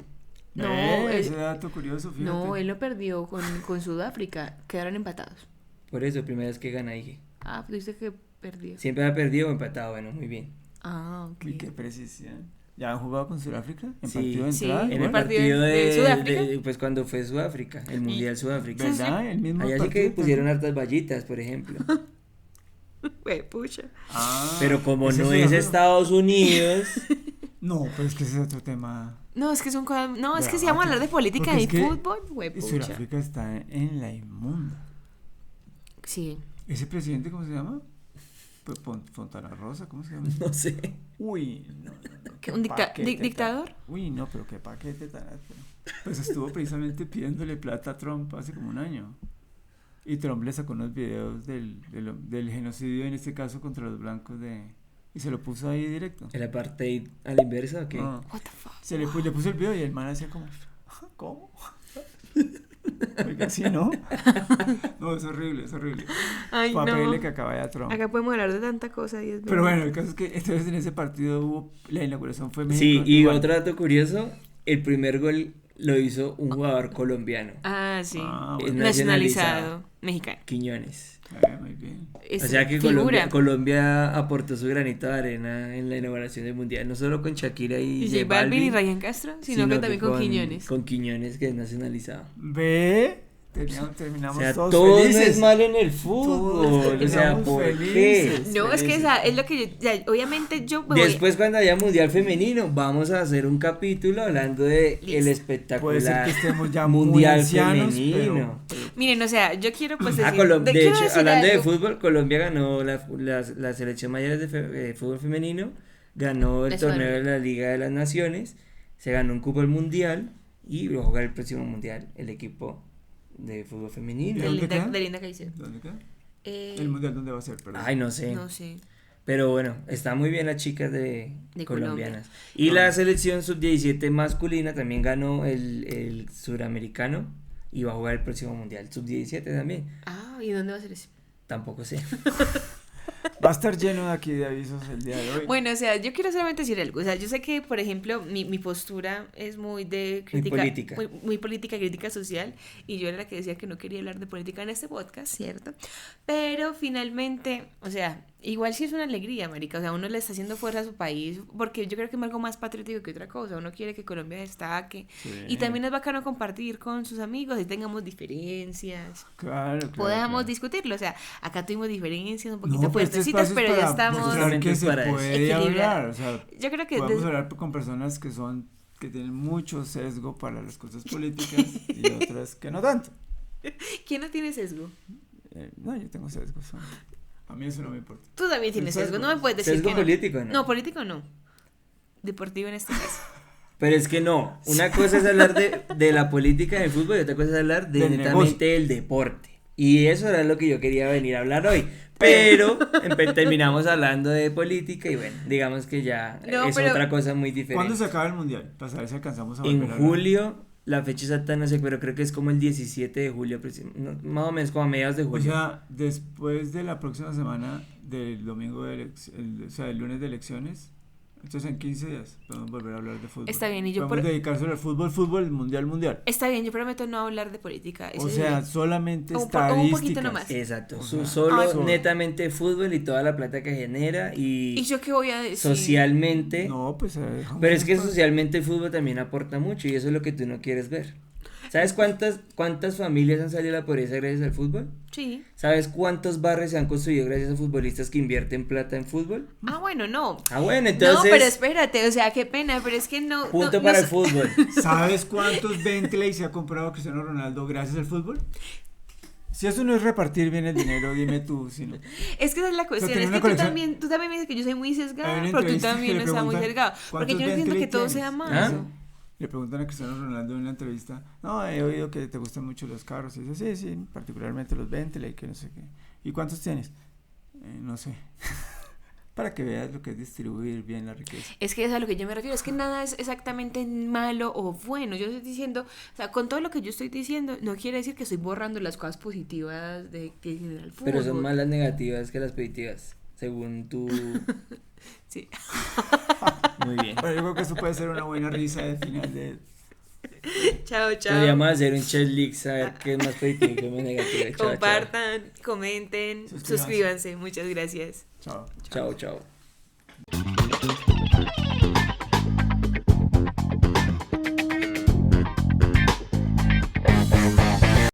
No, Ese dato curioso, fíjate. No, él lo perdió con Sudáfrica. Quedaron empatados. Por eso, primera vez que gana, dije. Ah, pues dice que perdió. Siempre había perdido o empatado. Bueno, muy bien. Ah, ok. Uy, qué precisión. ¿Ya han jugado con Sudáfrica? ¿En Sí. partido de Sí, entrada? en En igual? el partido partido de Sudáfrica. pues cuando fue Sudáfrica, el Mundial Sudáfrica. ¿Verdad? El mismo Allá sí partido que pusieron también. hartas vallitas, por ejemplo. Güey, pucha. Ah, Pero como ese no es es otro- Estados Unidos, No, pero es que ese es otro tema. No, es que son cosas. No, es que si Debate. vamos a hablar de política Porque y es que fútbol, huepucha. Sudáfrica está en la inmunda. Sí. ¿Ese presidente cómo se llama? Pues Fontana Rosa, ¿cómo se llama? No sé. Uy, no. ¿Qué, qué un paquete dictador? Uy, no, pero qué paquete tan áspero. Pues estuvo precisamente pidiéndole plata a Trump hace como un año. Y Trump le sacó unos videos del genocidio, en este caso contra los blancos y se lo puso ahí directo. ¿El apartheid a la inversa o qué? No, What the fuck. le puso el video y el man hacía como, ¿cómo? Oiga, sí, ¿no? No, es horrible, es horrible. Ay, Fue a no. pedirle que acabara a Trump. Acá podemos hablar de tanta cosa. Dios mío. Pero bueno, el caso es que entonces en ese partido hubo, la inauguración fue México. Sí, y igual. otro dato curioso, el primer gol lo hizo un jugador colombiano, Ah, sí. Ah, bueno. Nacionalizado. Mexicano. Quiñones. Muy bien. Es O sea que figura. Colombia aportó su granito de arena en la inauguración del mundial, no solo con Shakira y Y J Balvin y Ryan Castro, sino que también con Quiñones. Con Quiñones, que es nacionalizado. Ve, terminamos O sea, todos todo no felices. es malo en el fútbol. Todos O sea, terminamos ¿por felices. qué? No, es que esa es lo que yo. Ya, obviamente yo me voy. Después, cuando haya mundial femenino, vamos a hacer un capítulo hablando de Listo. el Puede ser espectacular que estemos ya muy mundial ancianos, femenino. Miren, o sea, yo quiero pues decir. De quiero hecho, decir hablando de algo. fútbol, Colombia ganó la selección mayor de fútbol femenino, ganó el La torneo de Sudamericana. la Liga de las Naciones, se ganó un cupo al mundial y va a jugar el próximo mundial el equipo de fútbol femenino. ¿De dónde queda? De Linda Caicedo. ¿Dónde queda? Eh, ¿El mundial dónde va a ser? Perdón. Ay, no sé. No sé. Pero bueno, está muy bien las chicas de De colombianas. Colombia. Y la selección sub-17 masculina también ganó el suramericano y va a jugar el próximo mundial. Sub-17 también. Ah, ¿y dónde va a ser eso? Tampoco sé. Va a estar lleno de aquí de avisos el día de hoy. Bueno, o sea, yo quiero solamente decir algo. O sea, yo sé que, por ejemplo, mi postura es muy de crítica. política. Muy política, crítica social. Y yo era la que decía que no quería hablar de política en este podcast, ¿cierto? Pero finalmente, o sea, igual sí es una alegría, marica. O sea, uno le está haciendo fuerza a su país. Porque yo creo que es algo más patriótico que otra cosa. Uno quiere que Colombia destaque. Sí. Y también es bacano compartir con sus amigos y tengamos diferencias. Claro, Podamos claro. discutirlo. O sea, acá tuvimos diferencias un poquito No, pues este fuertecitas, espacio pero es ya para estamos. mostrar que se para eso. puede Equilibrar. hablar, o sea, Yo creo que podemos hablar con personas que tienen mucho sesgo para las cosas políticas y otras que no tanto. ¿Quién no tiene sesgo? No, yo tengo sesgos. A mí eso no me importa. Tú también tienes Sesgo. sesgo, no me puedes decir Sesgo que no. político, ¿no? No, político no. Deportivo en este caso. Pero es que no, una cosa es hablar de la política del fútbol y otra cosa es hablar de Del netamente del deporte. Y eso era lo que yo quería venir a hablar hoy. Pero terminamos hablando de política y bueno, digamos que ya No, es pero- otra cosa muy diferente. ¿Cuándo se acaba el mundial? Para saber si alcanzamos a volver En a hablar. julio, la fecha exacta no sé, pero creo que es como el 17 de julio, más o menos como a mediados de O julio. sea, después de la próxima semana del domingo o sea, el lunes de elecciones, entonces en 15 días podemos volver a hablar de fútbol. Está bien, y yo podemos dedicarse al fútbol, mundial. Está bien, yo prometo no hablar de política. O ese sea, día. solamente Un estadísticas. poquito nomás. Exacto, O sea, solo Ay. netamente fútbol y toda la plata que genera ¿Y y yo qué voy a decir? socialmente. No, pues dejamos Pero es que espacio. socialmente el fútbol también aporta mucho y eso es lo que tú no quieres ver. ¿Sabes cuántas familias han salido a la pobreza gracias al fútbol? Sí. ¿Sabes cuántos barrios se han construido gracias a futbolistas que invierten plata en fútbol? Ah, bueno, no. Ah, bueno, entonces. No, pero espérate, o sea, qué pena, pero es que no. Punto no, para no el fútbol. ¿Sabes cuántos Bentley se ha comprado Cristiano Ronaldo gracias al fútbol? Si eso no es repartir bien el dinero, dime tú, si no. Es que esa es la cuestión, tiene es una que colección- tú también me dices que yo soy muy Hay sesgada, una pero tú entrevista que también le estás muy preguntan, sesgado. Porque yo no ¿cuántos entiendo que Bentley todo tienes? sea más. ¿Ah? Le preguntan a Cristiano Ronaldo en una entrevista, no, he oído que te gustan mucho los carros, y dice, sí, particularmente los Bentley, que no sé qué. ¿Y cuántos tienes? No sé. Para que veas lo que es distribuir bien la riqueza. Es que es a lo que yo me refiero, es que nada es exactamente malo o bueno. Yo estoy diciendo, o sea, con todo lo que yo estoy diciendo, no quiere decir que estoy borrando las cosas positivas de que genera el fútbol. Pero son más las negativas que las positivas, según tú. Sí. Muy bien. Bueno, yo creo que eso puede ser una buena risa de final de... Chao, chao. Podríamos hacer un chat league, saber qué es más positivo y qué es más negativo. Chao, chao. Compartan, comenten, Suscríbanse. suscríbanse. Muchas gracias. Chao. Chao, chao.